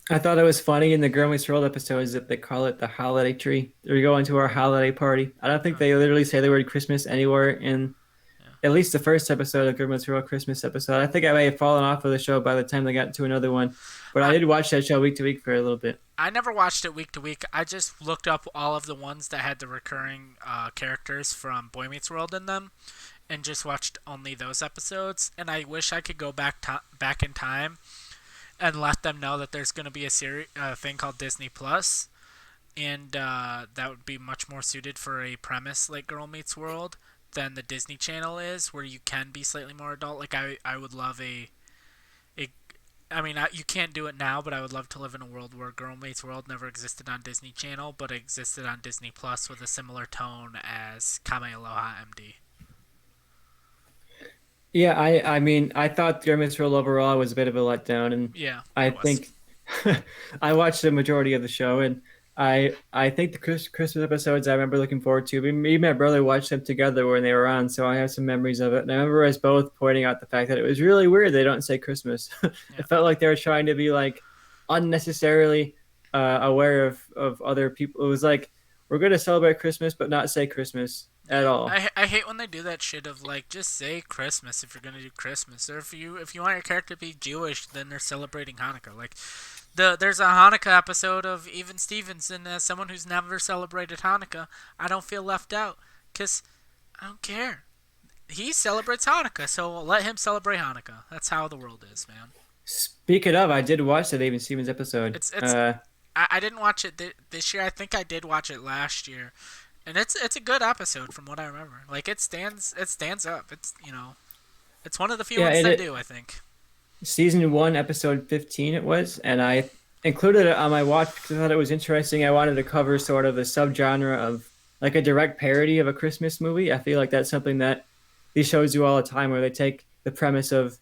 I thought it was funny in the Girl Meets World episodes that they call it the holiday tree. We're going to our holiday party. I don't think Huh. they literally say the word Christmas anywhere in Yeah. at least the first episode of Girl Meets World Christmas episode. I think I may have fallen off of the show by the time they got to another one, but I I, did watch that show week to week for a little bit. I never watched it week to week. I just looked up all of the ones that had the recurring characters from Boy Meets World in them, and just watched only those episodes. And I wish I could go back in time and let them know that there's going to be a thing called Disney Plus, and that would be much more suited for a premise like Girl Meets World than the Disney Channel is, where you can be slightly more adult. Like I would love a I mean, you can't do it now, but I would love to live in a world where Girl Meets World never existed on Disney Channel, but existed on Disney Plus with a similar tone as Kame Aloha MD. Yeah, I mean, I thought Girl Meets World overall was a bit of a letdown, and Yeah, I it was. think I watched the majority of the show, and I think the Christmas episodes I remember looking forward to. Me and my brother watched them together when they were on, so I have some memories of it. And I remember us both pointing out the fact that it was really weird they don't say Christmas. Yeah. It felt like they were trying to be like unnecessarily aware of other people. It was like we're going to celebrate Christmas but not say Christmas at Yeah, all. I hate when they do that shit of like just say Christmas if you're gonna do Christmas, or if you want your character to be Jewish, then they're celebrating Hanukkah. Like there's a Hanukkah episode of Even Stevens, and as someone who's never celebrated Hanukkah, I don't feel left out because I don't care. He celebrates Hanukkah, so let him celebrate Hanukkah. That's how the world is, man. Speaking of, I did watch the David Stevens episode. It's I didn't watch it this year. I think I did watch it last year, and it's a good episode from what I remember. Like it stands up. It's one of the few Yeah, ones that it do. I think. season one, episode 15 it was, and I included it on my watch because I thought it was interesting. I wanted to cover sort of the subgenre of like a direct parody of a Christmas movie. I feel like that's something that these shows do all the time, where they take the premise of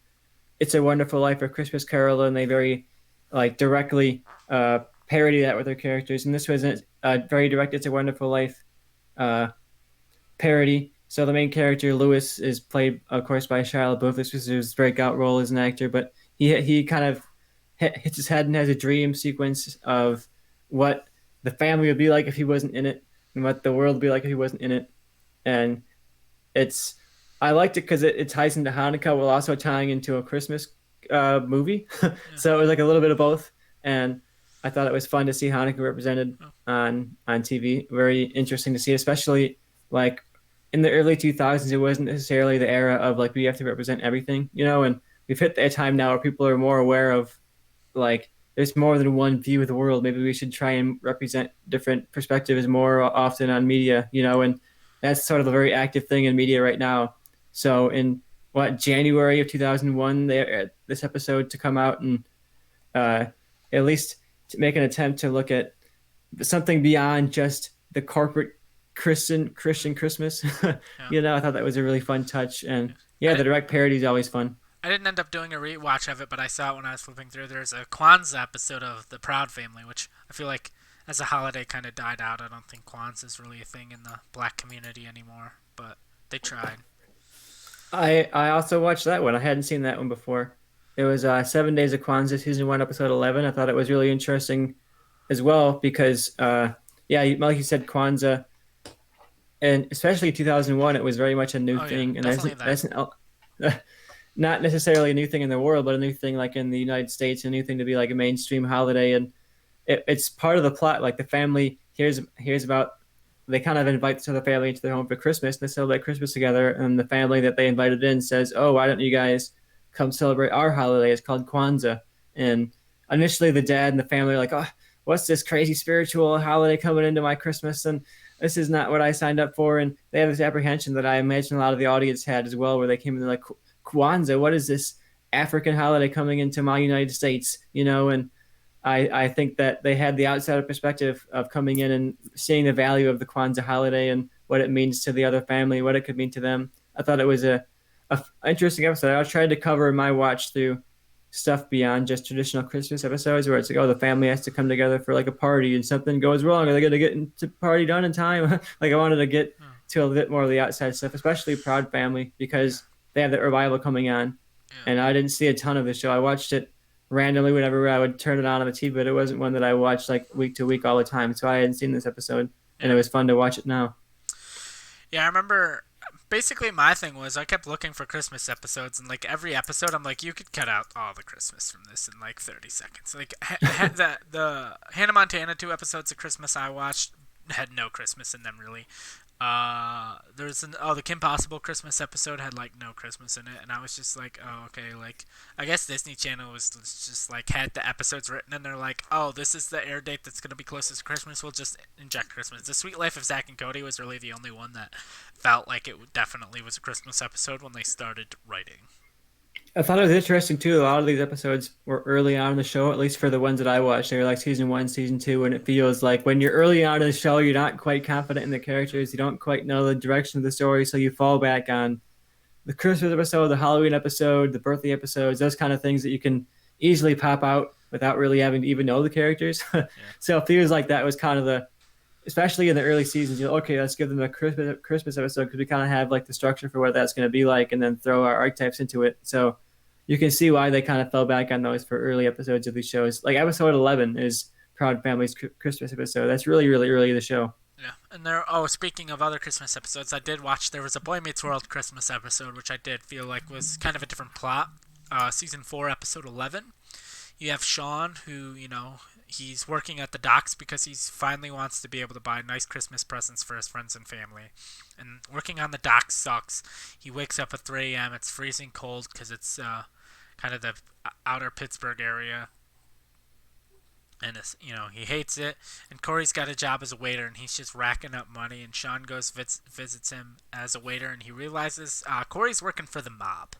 "It's a Wonderful Life" or "Christmas Carol" and they very like directly parody that with their characters. And this was a very direct "It's a Wonderful Life" uh, parody. So the main character Lewis is played, of course, by Shia LaBeouf. This was his breakout role as an actor, but he kind of hits his head and has a dream sequence of what the family would be like if he wasn't in it, and what the world would be like if he wasn't in it. And it's I liked it because it ties into Hanukkah while also tying into a Christmas movie. Yeah. So it was like a little bit of both, and I thought it was fun to see Hanukkah represented Oh, on TV. Very interesting to see, especially like in the early 2000s. It wasn't necessarily the era of like we have to represent everything, and we've hit a time now where people are more aware of like there's more than one view of the world. Maybe we should try and represent different perspectives more often on media, and that's sort of a very active thing in media right now. So in January of 2001, this episode to come out and uh, at least to make an attempt to look at something beyond just the corporate Christian Christmas. yeah. I thought that was a really fun touch, and I, yeah, di- the direct parody is always fun. I didn't end up doing a rewatch of it, but I saw it when I was flipping through. There's a Kwanzaa episode of The Proud Family, which I feel like as a holiday kind of died out. I don't think Kwanzaa is really a thing in the black community anymore, but they tried. I also watched that one. I hadn't seen that one before. It was 7 Days of Kwanzaa, season one, episode 11. I thought it was really interesting as well because, yeah, like you said, Kwanzaa, and especially 2001, it was very much a new Oh yeah, thing, and definitely that. not necessarily a new thing in the world, but a new thing like in the United States, a new thing to be like a mainstream holiday, and it's part of the plot. Like the family here's about they kind of invite this other family into their home for Christmas, and they celebrate Christmas together, and the family that they invited in says, "Oh, why don't you guys come celebrate our holiday? It's called Kwanzaa." And initially, the dad and the family are like, "Oh, what's this crazy spiritual holiday coming into my Christmas?" And this is not what I signed up for. And they have this apprehension that I imagine a lot of the audience had as well, where they came in like, Kwanzaa, what is this African holiday coming into my United States? And I think that they had the outsider perspective of coming in and seeing the value of the Kwanzaa holiday and what it means to the other family, what it could mean to them. I thought it was a interesting episode. I tried to cover in my watch through stuff beyond just traditional Christmas episodes where it's like, oh, the family has to come together for like a party and something goes wrong. Are they going to get into party done in time? Like I wanted to get Hmm. to a bit more of the outside stuff, especially Proud Family, because they have that revival coming on. Yeah. And I didn't see a ton of the show. I watched it randomly whenever I would turn it on the TV, but it wasn't one that I watched like week to week all the time. So I hadn't seen this episode, and it Yeah. was fun to watch it now. Yeah, I remember. Basically, my thing was I kept looking for Christmas episodes, and like every episode, I'm like, you could cut out all the Christmas from this in like 30 seconds. Like the Hannah Montana 2 episodes of Christmas I watched had no Christmas in them really. The Kim Possible Christmas episode had like no Christmas in it, and I was just like, oh okay, like I guess Disney Channel was just like had the episodes written, and they're like, oh, this is the air date that's gonna be closest to Christmas. We'll just inject Christmas. The Sweet Life of Zack and Cody was really the only one that felt like it definitely was a Christmas episode when they started writing. I thought it was interesting too. A lot of these episodes were early on in the show, at least for the ones that I watched. They were like season one, season two, and it feels like when you're early on in the show, you're not quite confident in the characters. You don't quite know the direction of the story, so you fall back on the Christmas episode, the Halloween episode, the birthday episodes, those kind of things that you can easily pop out without really having to even know the characters. Yeah. So it feels like that was kind of especially in the early seasons, okay, let's give them a Christmas episode because we kind of have like the structure for what that's going to be like, and then throw our archetypes into it. So you can see why they kind of fell back on those for early episodes of these shows. Like episode 11 is Proud Family's Christmas episode. That's really, really early in the show. Yeah, and speaking of other Christmas episodes, I did watch. There was a Boy Meets World Christmas episode, which I did feel like was kind of a different plot. Season 4, episode 11. You have Sean, who he's working at the docks because he's finally wants to be able to buy nice Christmas presents for his friends and family. And working on the docks sucks. He wakes up at 3 a.m. It's freezing cold because it's kind of the outer Pittsburgh area. And he hates it. And Corey's got a job as a waiter, and he's just racking up money. And Sean goes visits him as a waiter, and he realizes Corey's working for the mob.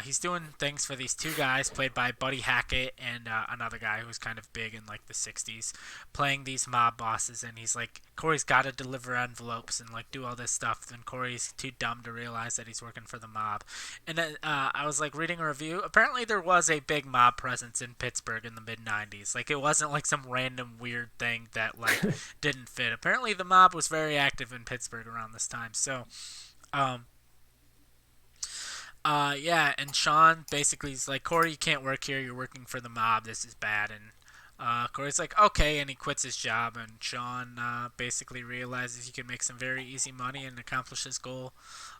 He's doing things for these two guys played by Buddy Hackett and another guy who's kind of big in like the '60s, playing these mob bosses. And he's like, Corey's got to deliver envelopes and like do all this stuff. And Corey's too dumb to realize that he's working for the mob. And then I was like reading a review. Apparently, there was a big mob presence in Pittsburgh in the mid '90s. Like, it wasn't like some random weird thing that like didn't fit. Apparently, the mob was very active in Pittsburgh around this time. So. Um, yeah, and Sean basically is like, Corey, you can't work here. You're working for the mob. This is bad. And Corey's like, okay, and he quits his job. And Sean basically realizes he can make some very easy money and accomplish his goal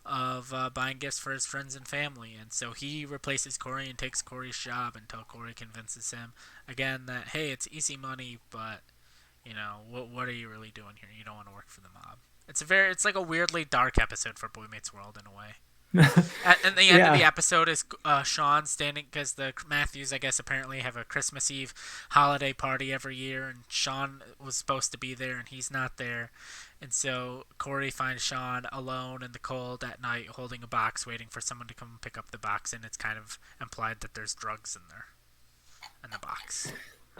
of buying gifts for his friends and family. And so he replaces Corey and takes Corey's job until Corey convinces him again that, hey, it's easy money, but you know, what are you really doing here? You don't want to work for the mob. It's like a weirdly dark episode for Boy Meets World in a way. And the end of the episode is Sean standing, because the Matthews, I guess, apparently have a Christmas Eve holiday party every year, and Sean was supposed to be there, and he's not there. And so Corey finds Sean alone in the cold at night holding a box, waiting for someone to come pick up the box, and it's kind of implied that there's drugs in there, in the box.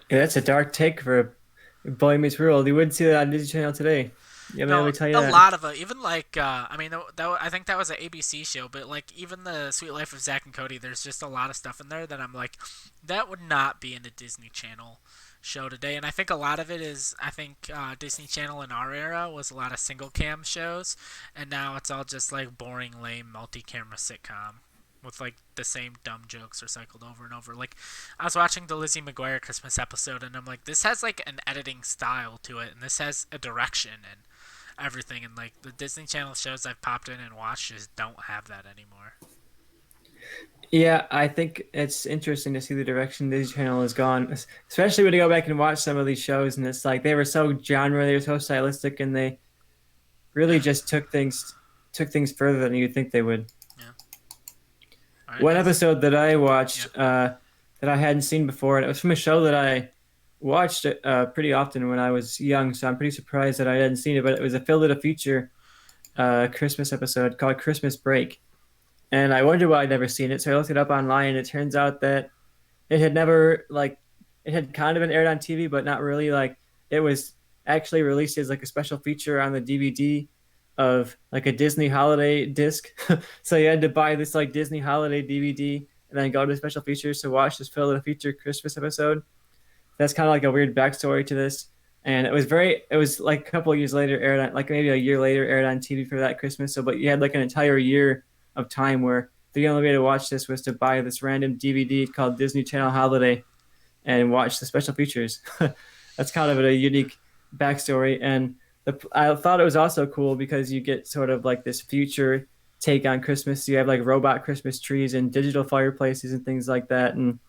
Yeah, that's a dark take for Boy Meets World. You wouldn't see that on Disney Channel today. Yeah, No, let me tell you a that. lot of it. Even like, I mean, I think that was an ABC show, but like even the Sweet Life of Zack and Cody, there's just a lot of stuff in there that I'm like, that would not be in a Disney Channel show today. And I think a lot of it is, I think Disney Channel in our era was a lot of single cam shows, and now it's all just like boring, lame multi-camera sitcom with like the same dumb jokes recycled over and over. Like, I was watching the Lizzie McGuire Christmas episode, and I'm like, this has like an editing style to it, and this has a direction and everything. And like the Disney Channel shows I've popped in and watched just don't have that anymore. Yeah, I think it's interesting to see the direction Disney Channel has gone, especially when you go back and watch some of these shows, and it's like they were so genre, they were so stylistic, and they really just took things further than you'd think they would. Yeah. All right, One guys. episode that I watched that I hadn't seen before, and it was from a show that I watched pretty often when I was young, so I'm pretty surprised that I hadn't seen it, but it was a Phil Did a Feature Christmas episode called Christmas Break. And I wondered why I'd never seen it, so I looked it up online, and it turns out that it had never, like, it had kind of been aired on TV, but not really. Like, it was actually released as like a special feature on the DVD of like a Disney holiday disc. So you had to buy this like Disney holiday DVD and then go to special features to watch this Phil Did a Feature Christmas episode. That's kind of like a weird backstory to this. And it was like a couple of years later aired on, like maybe a year later aired on TV for that Christmas. So, but you had like an entire year of time where the only way to watch this was to buy this random DVD called Disney Channel Holiday and watch the special features. That's kind of a unique backstory. And I thought it was also cool because you get sort of like this future take on Christmas. You have like robot Christmas trees and digital fireplaces and things like that. And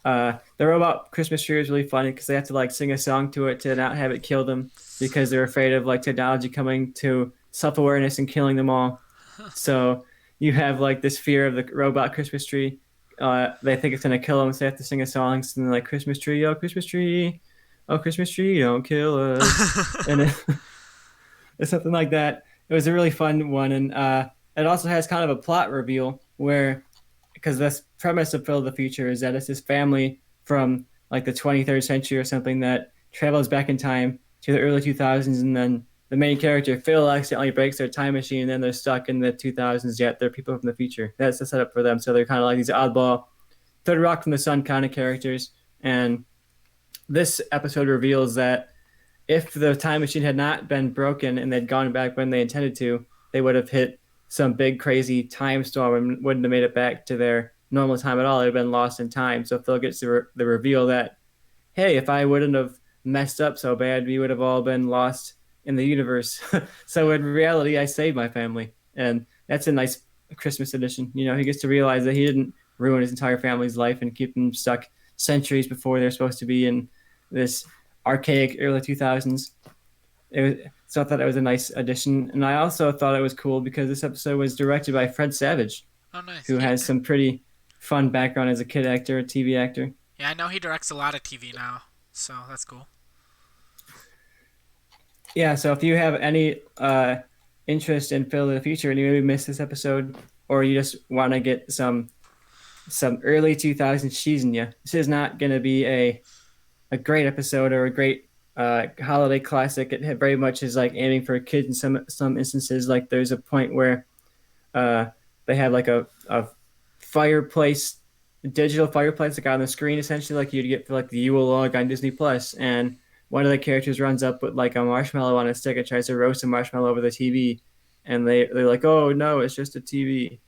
the robot Christmas tree is really funny because they have to like sing a song to it to not have it kill them because they're afraid of like technology coming to self-awareness and killing them all. So you have like this fear of the robot Christmas tree. They think it's gonna kill them, so they have to sing a song. So they're like, "Christmas tree, oh Christmas tree, don't kill us," and it's something like that. It was a really fun one, and it also has kind of a plot reveal where, because the premise of Phil the Future is that it's this family from like the 23rd century or something that travels back in time to the early 2000s, and then the main character, Phil, accidentally breaks their time machine, and then they're stuck in the 2000s, yet they're people from the future. That's the setup for them. So they're kind of like these oddball, third rock from the sun kind of characters. And this episode reveals that if the time machine had not been broken and they'd gone back when they intended to, they would have hit some big, crazy time storm and wouldn't have made it back to their normal time at all. They'd have been lost in time. So Phil gets the reveal that, hey, if I wouldn't have messed up so bad, we would have all been lost in the universe. So in reality, I saved my family. And that's a nice Christmas edition. You know, he gets to realize that he didn't ruin his entire family's life and keep them stuck centuries before they're supposed to be in this archaic early 2000s. So I thought that was a nice addition. And I also thought it was cool because this episode was directed by Fred Savage, Oh, nice. who Yeah. has some pretty fun background as a kid actor, a TV actor. Yeah, I know he directs a lot of TV now, so that's cool. Yeah, so if you have any interest in Phil in the Future and you maybe missed this episode, or you just want to get some some early 2000s cheesing you. This is not going to be a great episode or a great holiday classic. It very much is like aiming for kids in some instances. Like there's a point where uh, they have like a fireplace, digital fireplace like on the screen, essentially like you'd get for like the Yule log on Disney Plus, and one of the characters runs up with like a marshmallow on a stick and tries to roast a marshmallow over the TV. And they're like, oh no, it's just a TV.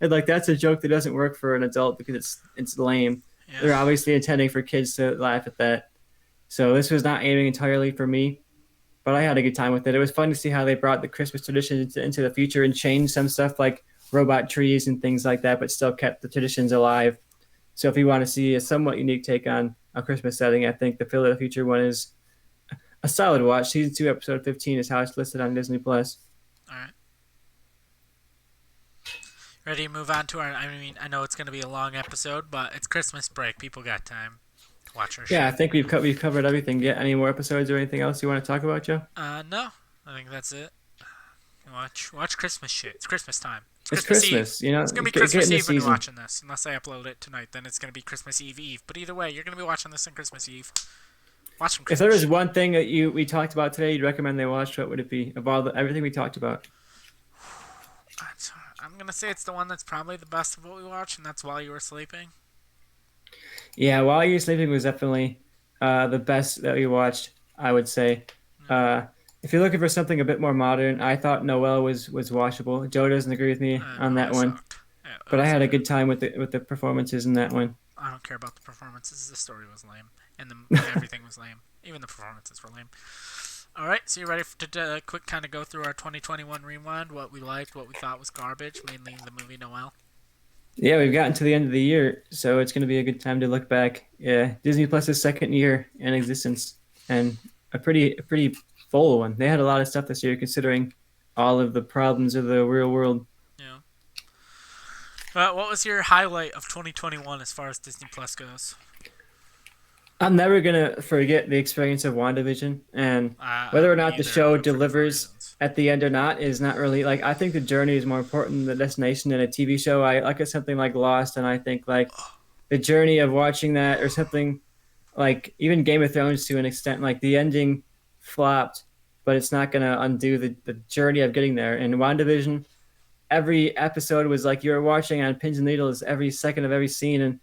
And like that's a joke that doesn't work for an adult because it's lame. Yeah. They're obviously intending for kids to laugh at that. So this was not aiming entirely for me, but I had a good time with it. It was fun to see how they brought the Christmas tradition into the future and changed some stuff like robot trees and things like that, but still kept the traditions alive. So if you want to see a somewhat unique take on a Christmas setting, I think the Phil of the Future one is a solid watch. Season 2, episode 15 is how it's listed on Disney Plus. All right. Ready to move on to our? I mean, I know it's going to be a long episode, but it's Christmas break. People got time to watch our Yeah, I show. think we've covered everything. Get any more episodes or anything else you want to talk about, Joe? No, I think that's it. Watch Christmas shit. It's Christmas time. It's It's Christmas Eve. Christmas, you know. It's gonna be Get Christmas in the Eve when you're season. watching this. Unless I upload it tonight, then it's gonna be Christmas Eve. But either way, you're gonna be watching this on Christmas Eve. Watch some If there Christmas was shit. one thing that we talked about today, you'd recommend they watch, what would it be? Of everything we talked about. I'm gonna say it's the one that's probably the best of what we watched, and that's While You Were Sleeping. Yeah, While You're Sleeping was definitely the best that we watched, I would say. Uh, if you're looking for something a bit more modern, I thought Noel was watchable. Joe doesn't agree with me on No, that it one, sucked. It but I was. had a good time with the performances in that one. I don't care about the performances. The story was lame, and everything was lame. Even the performances were lame. All right, so you ready to quick kind of go through our 2021 rewind? What we liked, what we thought was garbage, mainly the movie Noel. Yeah, we've gotten to the end of the year, so it's going to be a good time to look back. Yeah, Disney Plus's second year in existence, and a pretty full one. They had a lot of stuff this year, considering all of the problems of the real world. Yeah. What was your highlight of 2021 as far as Disney Plus goes? I'm never gonna forget the experience of WandaVision, and whether or Me not the either, show but for different delivers reasons. at the end or not is not really like. I think the journey is more important than the destination in a TV show. I look at something like Lost, and I think like the journey of watching that, or something like even Game of Thrones to an extent. Like the ending flopped, but it's not gonna undo the journey of getting there. And WandaVision, every episode was like you were watching on pins and needles every second of every scene, and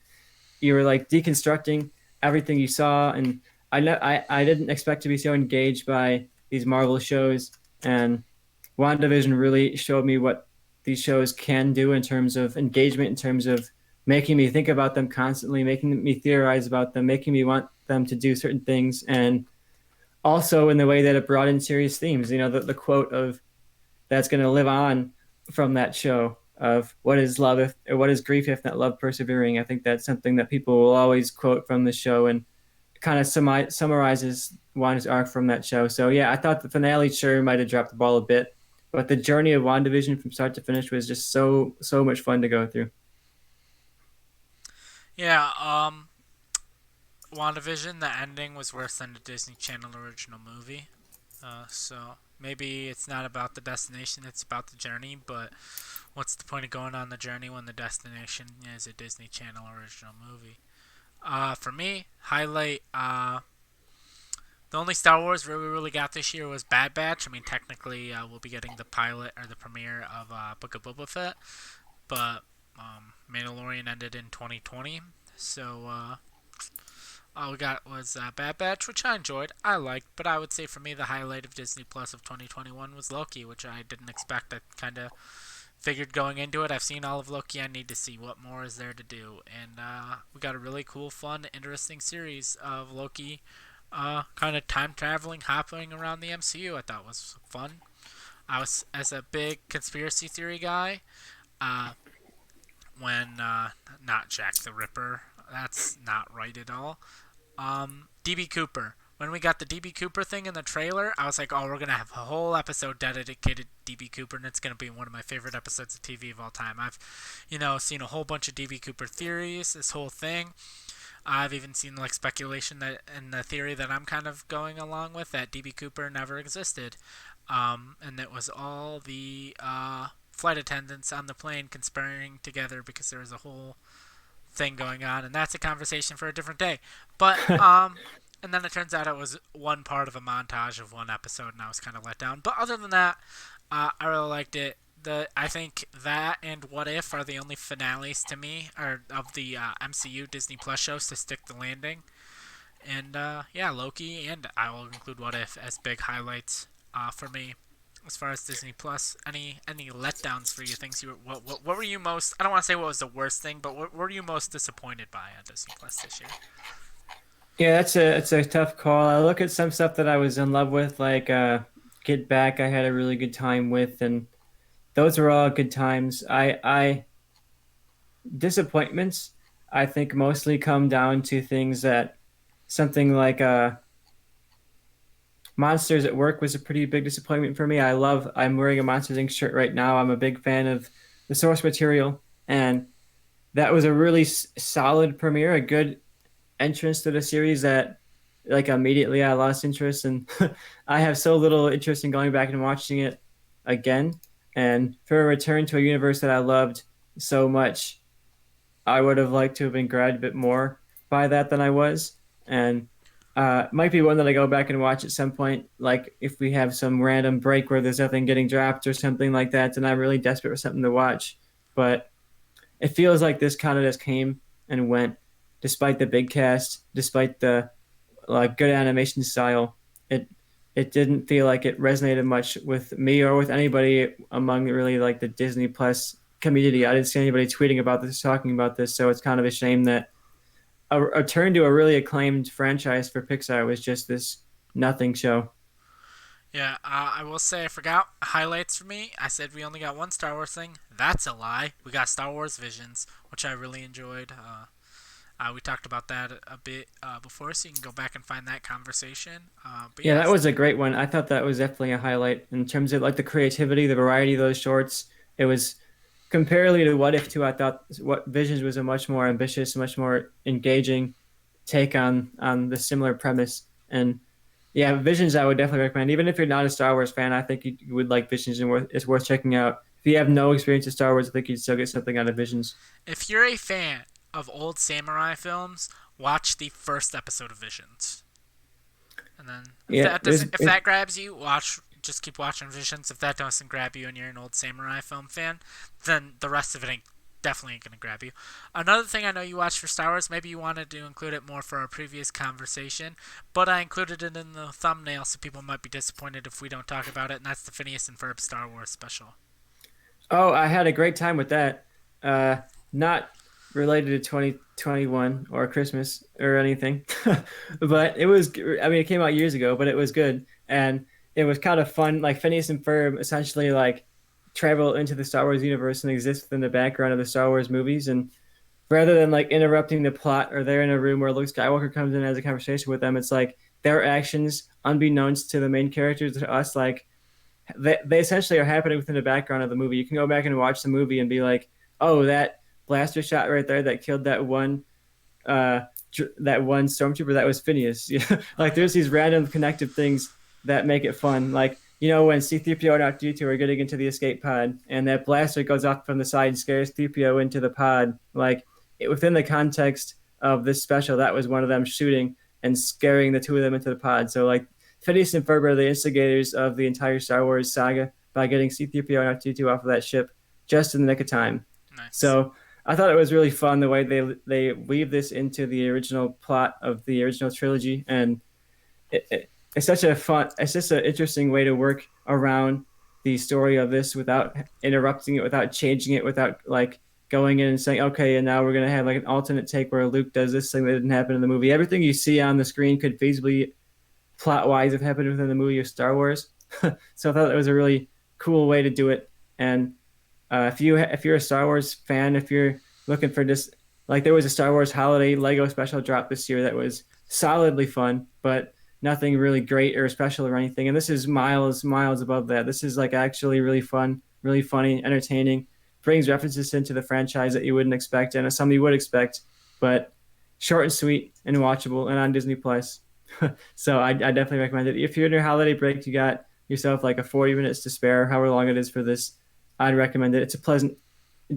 you were like deconstructing everything you saw. And I didn't expect to be so engaged by these Marvel shows, and WandaVision really showed me what these shows can do in terms of engagement, in terms of making me think about them constantly, making me theorize about them, making me want them to do certain things, and also in the way that it brought in serious themes. You know, the quote of that's going to live on from that show of what is love if or what is grief if not love persevering. I think that's something that people will always quote from the show, and kind of summarizes Wanda's arc from that show. So yeah, I thought the finale sure might have dropped the ball a bit, but the journey of WandaVision from start to finish was just so much fun to go through. Yeah, WandaVision, the ending was worse than the Disney Channel original movie. So maybe it's not about the destination, it's about the journey, but what's the point of going on the journey when the destination is a Disney Channel original movie? For me, highlight, the only Star Wars we really got this year was Bad Batch. I mean, technically, we'll be getting the pilot or the premiere of Book of Boba Fett, but Mandalorian ended in 2020, so all we got was Bad Batch, which I enjoyed, I liked, but I would say for me the highlight of Disney Plus of 2021 was Loki, which I didn't expect. I kind of figured going into it, I've seen all of Loki, I need to see what more is there to do, and we got a really cool, fun, interesting series of Loki, kind of time traveling, hopping around the MCU. I thought was fun. I was, as a big conspiracy theory guy, uh, when not Jack the Ripper, that's not right at all. DB Cooper. When we got the DB Cooper thing in the trailer, I was like, oh, we're going to have a whole episode dedicated to DB Cooper, and it's going to be one of my favorite episodes of TV of all time. I've, seen a whole bunch of DB Cooper theories, this whole thing. I've even seen like speculation that, and the theory that I'm kind of going along with, that DB Cooper never existed, and that was all the flight attendants on the plane conspiring together because there was a whole thing going on, and that's a conversation for a different day. But and then it turns out it was one part of a montage of one episode, and I was kind of let down. But other than that, I really liked it. I think that and What If are the only finales to me, or of the MCU Disney Plus shows to stick the landing. And yeah, Loki, and I will include What If as big highlights for me. As far as Disney Plus, any letdowns for you? Things you were, what were you most? I don't want to say what was the worst thing, but what were you most disappointed by on Disney Plus this year? Yeah, it's a tough call. I look at some stuff that I was in love with, like Get Back. I had a really good time with, and those were all good times. I disappointments, I think, mostly come down to things that something like Monsters at Work was a pretty big disappointment for me. I'm wearing a Monsters Inc. shirt right now. I'm a big fan of the source material, and that was a really solid premiere, a good entrance to the series that, like, immediately I lost interest, and I have so little interest in going back and watching it again. And for a return to a universe that I loved so much, I would have liked to have been grabbed a bit more by that than I was. And might be one that I go back and watch at some point, like if we have some random break where there's nothing getting dropped or something like that, and I'm really desperate for something to watch. But it feels like this kind of just came and went, despite the big cast, despite the like good animation style. It it didn't feel like it resonated much with me or with anybody among really like the Disney Plus community. I didn't see anybody tweeting about this, talking about this, so it's kind of a shame that a turn to a really acclaimed franchise for Pixar was just this nothing show. Yeah, I will say I forgot highlights for me. I said we only got one Star Wars thing. That's a lie. We got Star Wars Visions, which I really enjoyed. We talked about that a bit before, so you can go back and find that conversation. But Yeah, yeah, that was a great one. I thought that was definitely a highlight in terms of like the creativity, the variety of those shorts. It was comparatively to What If 2, I thought what Visions was a much more ambitious, much more engaging take on the similar premise. And yeah, Visions I would definitely recommend. Even if you're not a Star Wars fan, I think you would like Visions and it's worth checking out. If you have no experience with Star Wars, I think you'd still get something out of Visions. if you're a fan of old samurai films, watch the first episode of Visions, and then Yeah, if that grabs you, watch. Just keep watching Visions. If that doesn't grab you and you're an old samurai film fan, then the rest of it ain't definitely ain't gonna grab you. Another thing I know you watch for Star Wars, maybe you wanted to include it more for our previous conversation, but I included it in the thumbnail so people might be disappointed if we don't talk about it, and that's the Phineas and Ferb Star Wars special. Oh, I had a great time with that. Not related to 2021 or Christmas or anything, but it was. I mean, it came out years ago, but it was good, and it was kind of fun. Like Phineas and Ferb essentially like travel into the Star Wars universe and exist within the background of the Star Wars movies, and rather than like interrupting the plot or they're in a room where Luke Skywalker comes in and has a conversation with them, it's like their actions, unbeknownst to the main characters, to us, like they essentially are happening within the background of the movie. You can go back and watch the movie and be like, oh, that blaster shot right there that killed uh, that one stormtrooper, that was Phineas. Yeah, like there's these random connective things that make it fun. Like, you know, when C-3PO and R2-D2 are getting into the escape pod and that blaster goes off from the side and scares 3PO into the pod, like within the context of this special, that was one of them shooting and scaring the two of them into the pod. So like Phineas and Ferb are the instigators of the entire Star Wars saga by getting C-3PO and R2-D2 off of that ship just in the nick of time. Nice. So I thought it was really fun the way they weave this into the original plot of the original trilogy, and it's such a fun. It's just an interesting way to work around the story of this without interrupting it, without changing it, without like going in and saying, okay, and now we're gonna have like an alternate take where Luke does this thing that didn't happen in the movie. Everything you see on the screen could feasibly plot wise have happened within the movie of Star Wars. So I thought it was a really cool way to do it. And if you're a Star Wars fan, if you're looking for just like there was a Star Wars holiday Lego special drop this year that was solidly fun, but nothing really great or special or anything. And this is miles above that. This is like actually really fun, really funny, entertaining. Brings references into the franchise that you wouldn't expect and some you would expect, but short and sweet and watchable and on Disney Plus. So I definitely recommend it. If you're in your holiday break, you got yourself like a 40 minutes to spare, however long it is for this, I'd recommend it. It's a pleasant,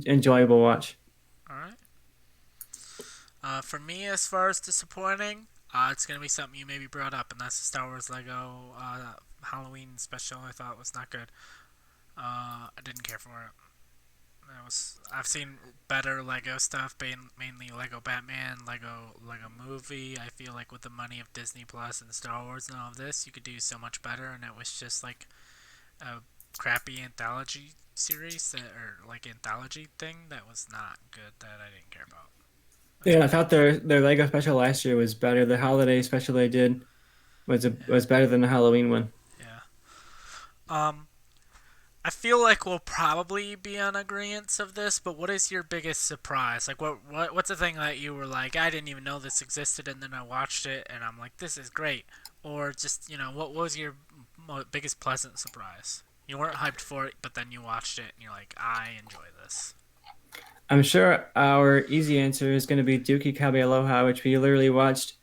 enjoyable watch. All right. For me, as far as disappointing, it's gonna be something you maybe brought up, and that's the Star Wars Lego Halloween special. I thought was not good. I didn't care for it. I've seen better Lego stuff, mainly Lego Batman, Lego Movie. I feel like with the money of Disney Plus and Star Wars and all of this, you could do so much better, and it was just like a crappy anthology series or like anthology thing that was not good that I didn't care about. Yeah, I thought their Lego special last year was better. The holiday special they did Yeah, was better than the Halloween one. yeah. Um, I feel like we'll probably be on agreement of this, but what is your biggest surprise? Like, what's the thing that you were like, I didn't even know this existed, and then I watched it, and I'm like, this is great, or just what was your biggest pleasant surprise? You weren't hyped for it, but then you watched it, and you're like, I enjoy this. I'm sure our easy answer is going to be Dookie Kabe Aloha, which we literally watched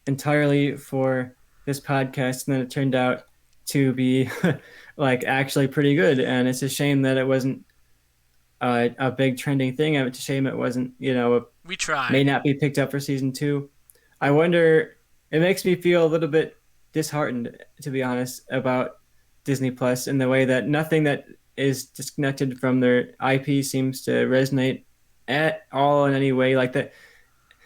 entirely for this podcast, and then it turned out to be like actually pretty good. And it's a shame that it wasn't a big trending thing. It's a shame it wasn't, We may tried. not be picked up for season two. I wonder. It makes me feel a little bit disheartened, to be honest, about Disney Plus in the way that nothing that is disconnected from their IP seems to resonate at all in any way. Like that,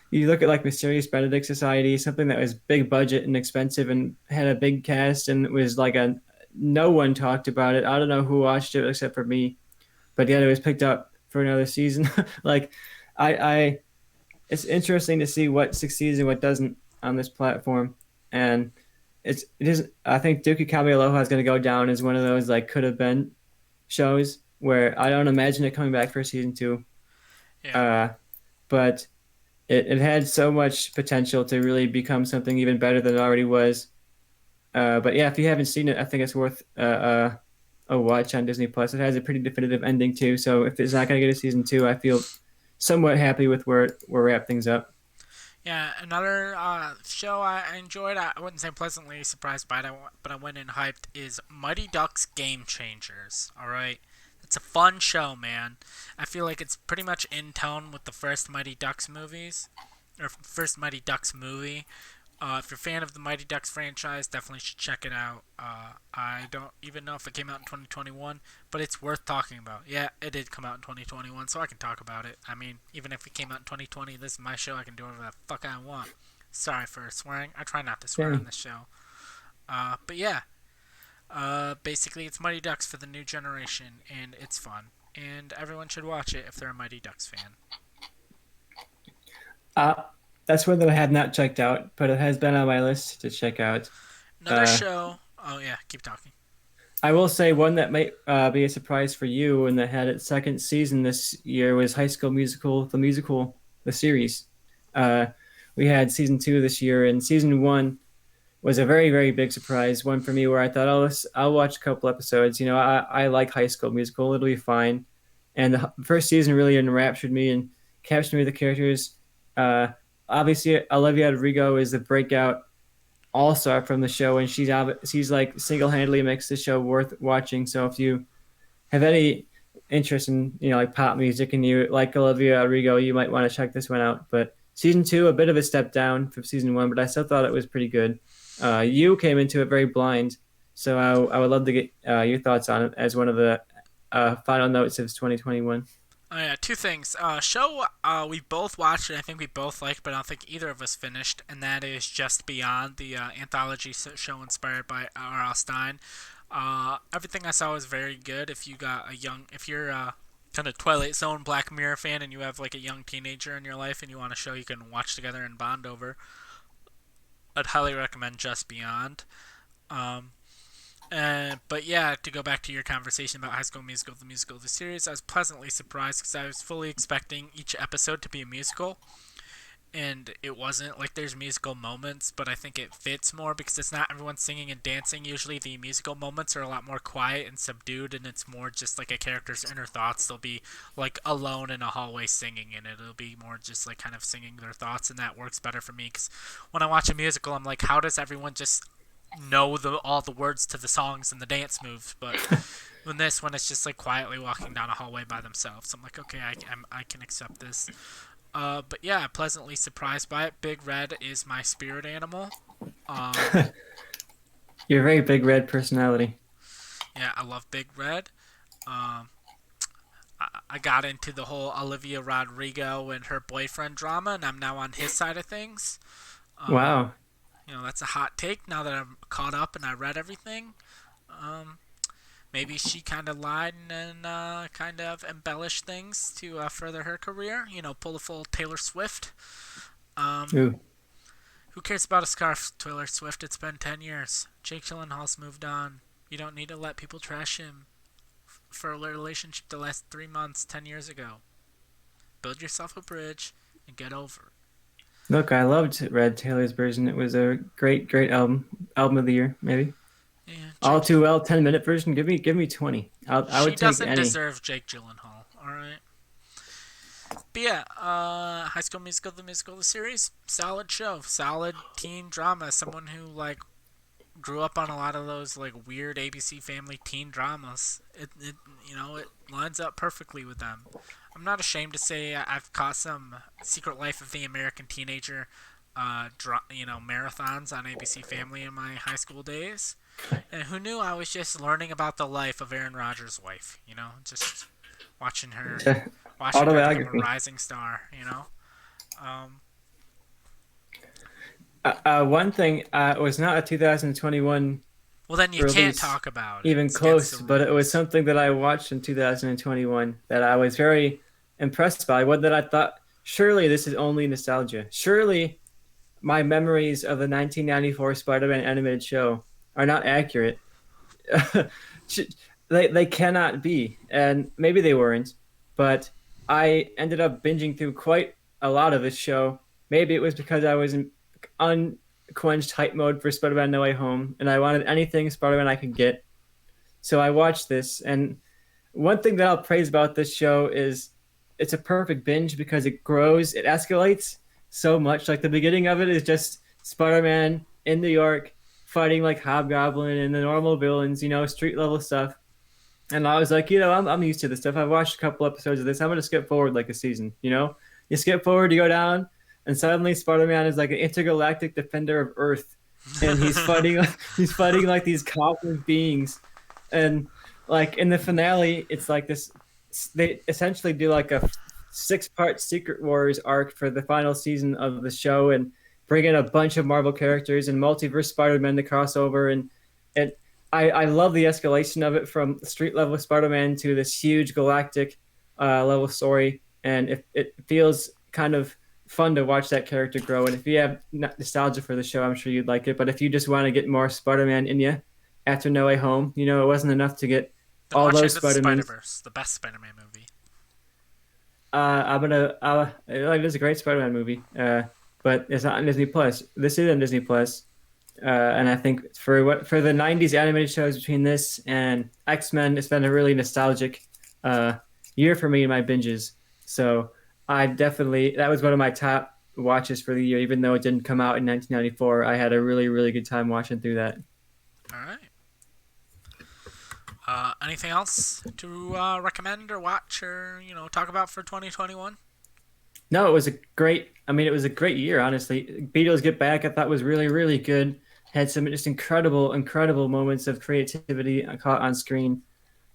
you look at like Mysterious Benedict Society, something that was big budget and expensive and had a big cast and it was like a no one talked about it. I don't know who watched it except for me, but yet it was picked up for another season. like I it's interesting to see what succeeds and what doesn't on this platform. And it is I think Dookie Kabe Aloha is going to go down as one of those like could have been shows where I don't imagine it coming back for season two. Yeah. Uh, but it had so much potential to really become something even better than it already was. But yeah, if you haven't seen it, I think it's worth a watch on Disney Plus. It has a pretty definitive ending too. So if it's not going to get a season two, I feel somewhat happy with where we wrap things up. Yeah, another show I enjoyed, I wouldn't say pleasantly surprised by it, but I went in hyped, is Mighty Ducks Game Changers. Alright? It's a fun show, man. I feel like it's pretty much in tone with the first Mighty Ducks movies, or first Mighty Ducks movie. If you're a fan of the Mighty Ducks franchise, definitely should check it out. I don't even know if it came out in 2021, but it's worth talking about. Yeah, it did come out in 2021, so I can talk about it. I mean, even if it came out in 2020, this is my show. I can do whatever the fuck I want. Sorry for swearing. I try not to swear Yeah. on this show. But yeah, basically, it's Mighty Ducks for the new generation, and it's fun. And everyone should watch it if they're a Mighty Ducks fan. Uh, that's one that I have not checked out, but it has been on my list to check out. Another Uh, show. Oh yeah, keep talking. I will say one that might be a surprise for you and that had its second season this year was High School Musical, the series. Uh, we had season two this year, and season one was a very, very big surprise. One for me where I thought, oh, I'll watch a couple episodes. I like High School Musical; it'll be fine. And the first season really enraptured me and captured me with the characters. Uh, Obviously, Olivia Rodrigo is the breakout all star from the show, and she's like single handedly makes the show worth watching. So if you have any interest in like pop music and you like Olivia Rodrigo, you might want to check this one out. But season two, a bit of a step down from season one, but I still thought it was pretty good. You came into it very blind, so I would love to get your thoughts on it as one of the final notes of 2021. Oh yeah, two things. Show we both watched and I think we both liked, but I don't think either of us finished, and that is Just Beyond, the anthology show inspired by R.L. Stein. Everything I saw was very good. If you're a kind of Twilight Zone, Black Mirror fan, and you have like a young teenager in your life, and you want a show you can watch together and bond over, I'd highly recommend Just Beyond. Um, but yeah, to go back to your conversation about High School Musical, the series, I was pleasantly surprised because I was fully expecting each episode to be a musical, and it wasn't. Like, there's musical moments, but I think it fits more because it's not everyone singing and dancing. Usually, the musical moments are a lot more quiet and subdued, and it's more just like a character's inner thoughts. They'll be like alone in a hallway singing, and it'll be more just like kind of singing their thoughts, and that works better for me because when I watch a musical, I'm like, how does everyone just know all the words to the songs and the dance moves? But when it's just like quietly walking down a hallway by themselves, I'm like, okay, I can accept this. But yeah, pleasantly surprised by it. Big Red is my spirit animal. Um, You're a very big red personality. yeah, I love Big Red. Um, I got into the whole Olivia Rodrigo and her boyfriend drama, and I'm now on his side of things. Um, Wow. that's a hot take now that I'm caught up and I read everything. Um, Maybe she kind of lied and kind of embellished things to further her career. Pull a full Taylor Swift. Um, Ooh. who cares about a scarf, Taylor Swift? It's been 10 years. Jake Gyllenhaal's moved on. You don't need to let people trash him for a relationship that lasted 3 months 10 years ago. Build yourself a bridge and get over it. Look, I loved Red Taylor's version. It was a great, great album. Album of the year, maybe. Yeah, All Jake. too well, 10-minute version. Give me 20. I She would take doesn't any. deserve Jake Gyllenhaal. All right. But yeah, High School Musical, the musical, the series, solid show, solid teen drama. Someone who like grew up on a lot of those like weird ABC Family teen dramas. It lines up perfectly with them. I'm not ashamed to say I've caught some Secret Life of the American Teenager, marathons on ABC Family in my high school days. And who knew I was just learning about the life of Aaron Rodgers' wife? Just watching her, watching her become a Autobiography. rising star. Um, One thing was not a 2021 well, then you can't release, talk about it. even It's against close, the but it was rules. something that I watched in 2021 that I was very impressed by. One that I thought, surely this is only nostalgia. Surely my memories of the 1994 Spider-Man animated show are not accurate. They cannot be, and maybe they weren't, but I ended up binging through quite a lot of this show. Maybe it was because I was in unquenched hype mode for Spider-Man No Way Home, and I wanted anything Spider-Man I could get. So I watched this, and one thing that I'll praise about this show is it's a perfect binge because it grows, it escalates so much. Like the beginning of it is just Spider-Man in New York fighting like Hobgoblin and the normal villains, street level stuff. And I was like, I'm used to this stuff. I've watched a couple episodes of this. I'm gonna skip forward like a season. You skip forward, you go down, and suddenly Spider-Man is like an intergalactic defender of Earth, and he's fighting he's fighting like these cosmic beings, and like in the finale, it's like this. They essentially do like a 6-part Secret Wars arc for the final season of the show, and bring in a bunch of Marvel characters and multiverse Spider-Man to cross over, and it I love the escalation of it from street level Spider-Man to this huge galactic level story, and it feels kind of fun to watch that character grow. And if you have nostalgia for the show, I'm sure you'd like it. But if you just want to get more Spider-Man in you after No Way Home, it wasn't enough to get Then all watch those Into the Spider Spider-Mans. Verse, the best Spider-Man movie. It is a great Spider-Man movie, but it's not on Disney Plus. This is on Disney Plus. And I think for the '90s animated shows between this and X-Men, it's been a really nostalgic year for me in my binges. So that was one of my top watches for the year, even though it didn't come out in 1994. I had a really really good time watching through that. All right. Anything else to recommend or watch or talk about for 2021? No, it was a great. I mean, it was a great year, honestly. Beatles Get Back, I thought was really, really good. Had some just incredible, incredible moments of creativity caught on screen.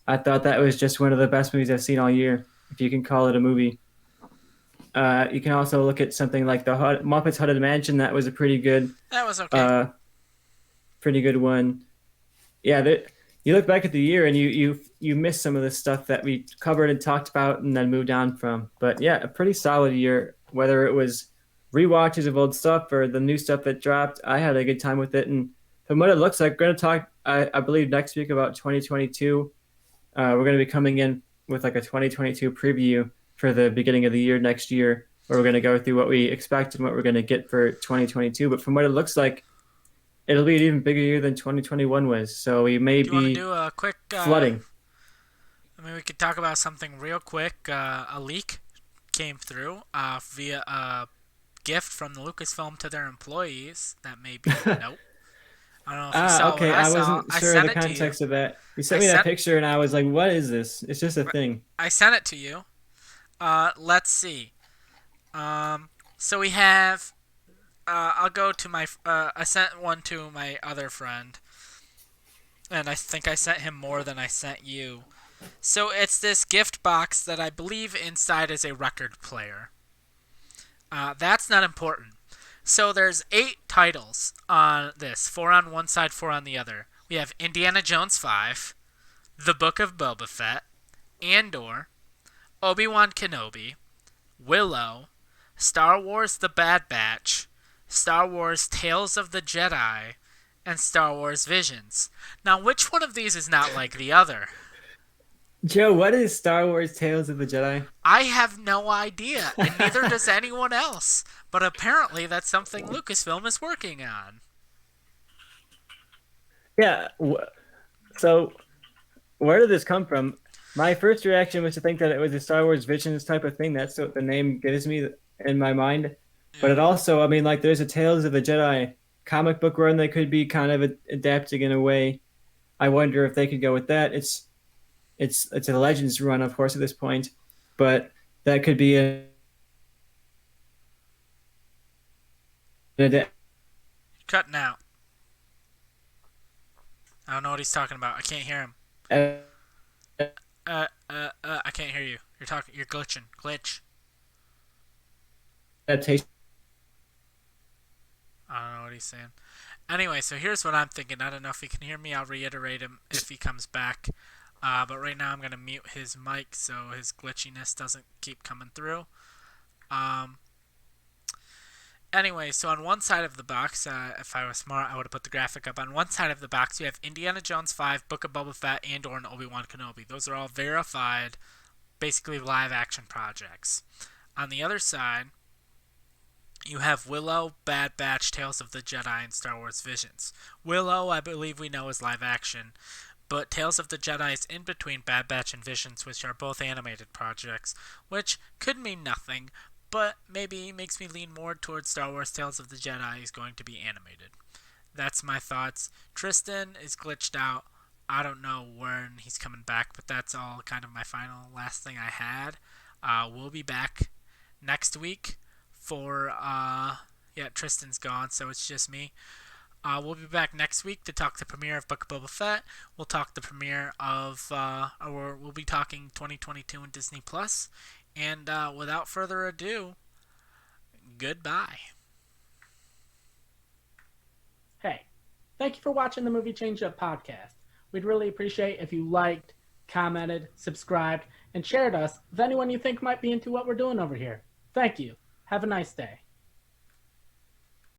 I thought that was just one of the best movies I've seen all year, if you can call it a movie. You can also look at something like the Muppets Haunted Mansion. That was a That was okay. uh, pretty good one. Yeah, you look back at the year and you miss some of the stuff that we covered and talked about and then moved on from. But yeah, a pretty solid year. Whether it was rewatches of old stuff or the new stuff that dropped, I had a good time with it. And from what it looks like, we're going to talk, I believe, next week about 2022. We're going to be coming in with like a 2022 preview for the beginning of the year next year, where we're going to go through what we expect and what we're going to get for 2022. But from what it looks like, it'll be an even bigger year than 2021 was. So we may Do you want to be do a quick? flooding. We could talk about something real quick. A leak came through via a gift from the Lucasfilm to their employees. That may be nope. I don't know if you saw what Okay. I I saw. wasn't I sure of sent the it to you. context of that. You I sent me that sent picture, and I was like, "What is this?" It's just a thing. I sent it to you. Let's see. So we have. I'll go to my. I sent one to my other friend, and I think I sent him more than I sent you. So it's this gift box that I believe inside is a record player. That's not important. So there's 8 titles on this, 4 on one side, 4 on the other. We have Indiana Jones 5, The Book of Boba Fett, Andor, Obi-Wan Kenobi, Willow, Star Wars The Bad Batch, Star Wars Tales of the Jedi, and Star Wars Visions. Now, which one of these is not like the other? Joe, what is Star Wars Tales of the Jedi? I have no idea, and neither does anyone else. But apparently, that's something Lucasfilm is working on. Yeah. So, where did this come from? My first reaction was to think that it was a Star Wars Visions type of thing. That's what the name gives me in my mind. But it also, I mean, like, there's a Tales of the Jedi comic book run that could be kind of adapting in a way. I wonder if they could go with that. It's a Legends run, of course, at this point, but that could be an Cutting out. I don't know what he's talking about. I can't hear him. I can't hear you. You're talking. You're glitching. Glitch. adaptation. I don't know what he's saying. Anyway, so here's what I'm thinking. I don't know if he can hear me. I'll reiterate him if he comes back. But right now I'm going to mute his mic so his glitchiness doesn't keep coming through. Anyway, so on one side of the box, if I was smart, I would have put the graphic up. On one side of the box, you have Indiana Jones 5, Book of Boba Fett, Andor, and Obi-Wan Kenobi. Those are all verified, basically live-action projects. On the other side, you have Willow, Bad Batch, Tales of the Jedi, and Star Wars Visions. Willow, I believe we know, is live-action, but Tales of the Jedi is in between Bad Batch and Visions, which are both animated projects, which could mean nothing, but maybe makes me lean more towards Star Wars Tales of the Jedi is going to be animated. That's my thoughts. Tristan is glitched out. I don't know when he's coming back, but that's all kind of my final last thing I had. We'll be back next week for, Tristan's gone, so it's just me. We'll be back next week to talk the premiere of Book of Boba Fett. We'll talk the premiere of, we'll be talking 2022 in Disney Plus. And without further ado, goodbye. Hey, thank you for watching the Movie Change Up podcast. We'd really appreciate if you liked, commented, subscribed, and shared us with anyone you think might be into what we're doing over here. Thank you. Have a nice day.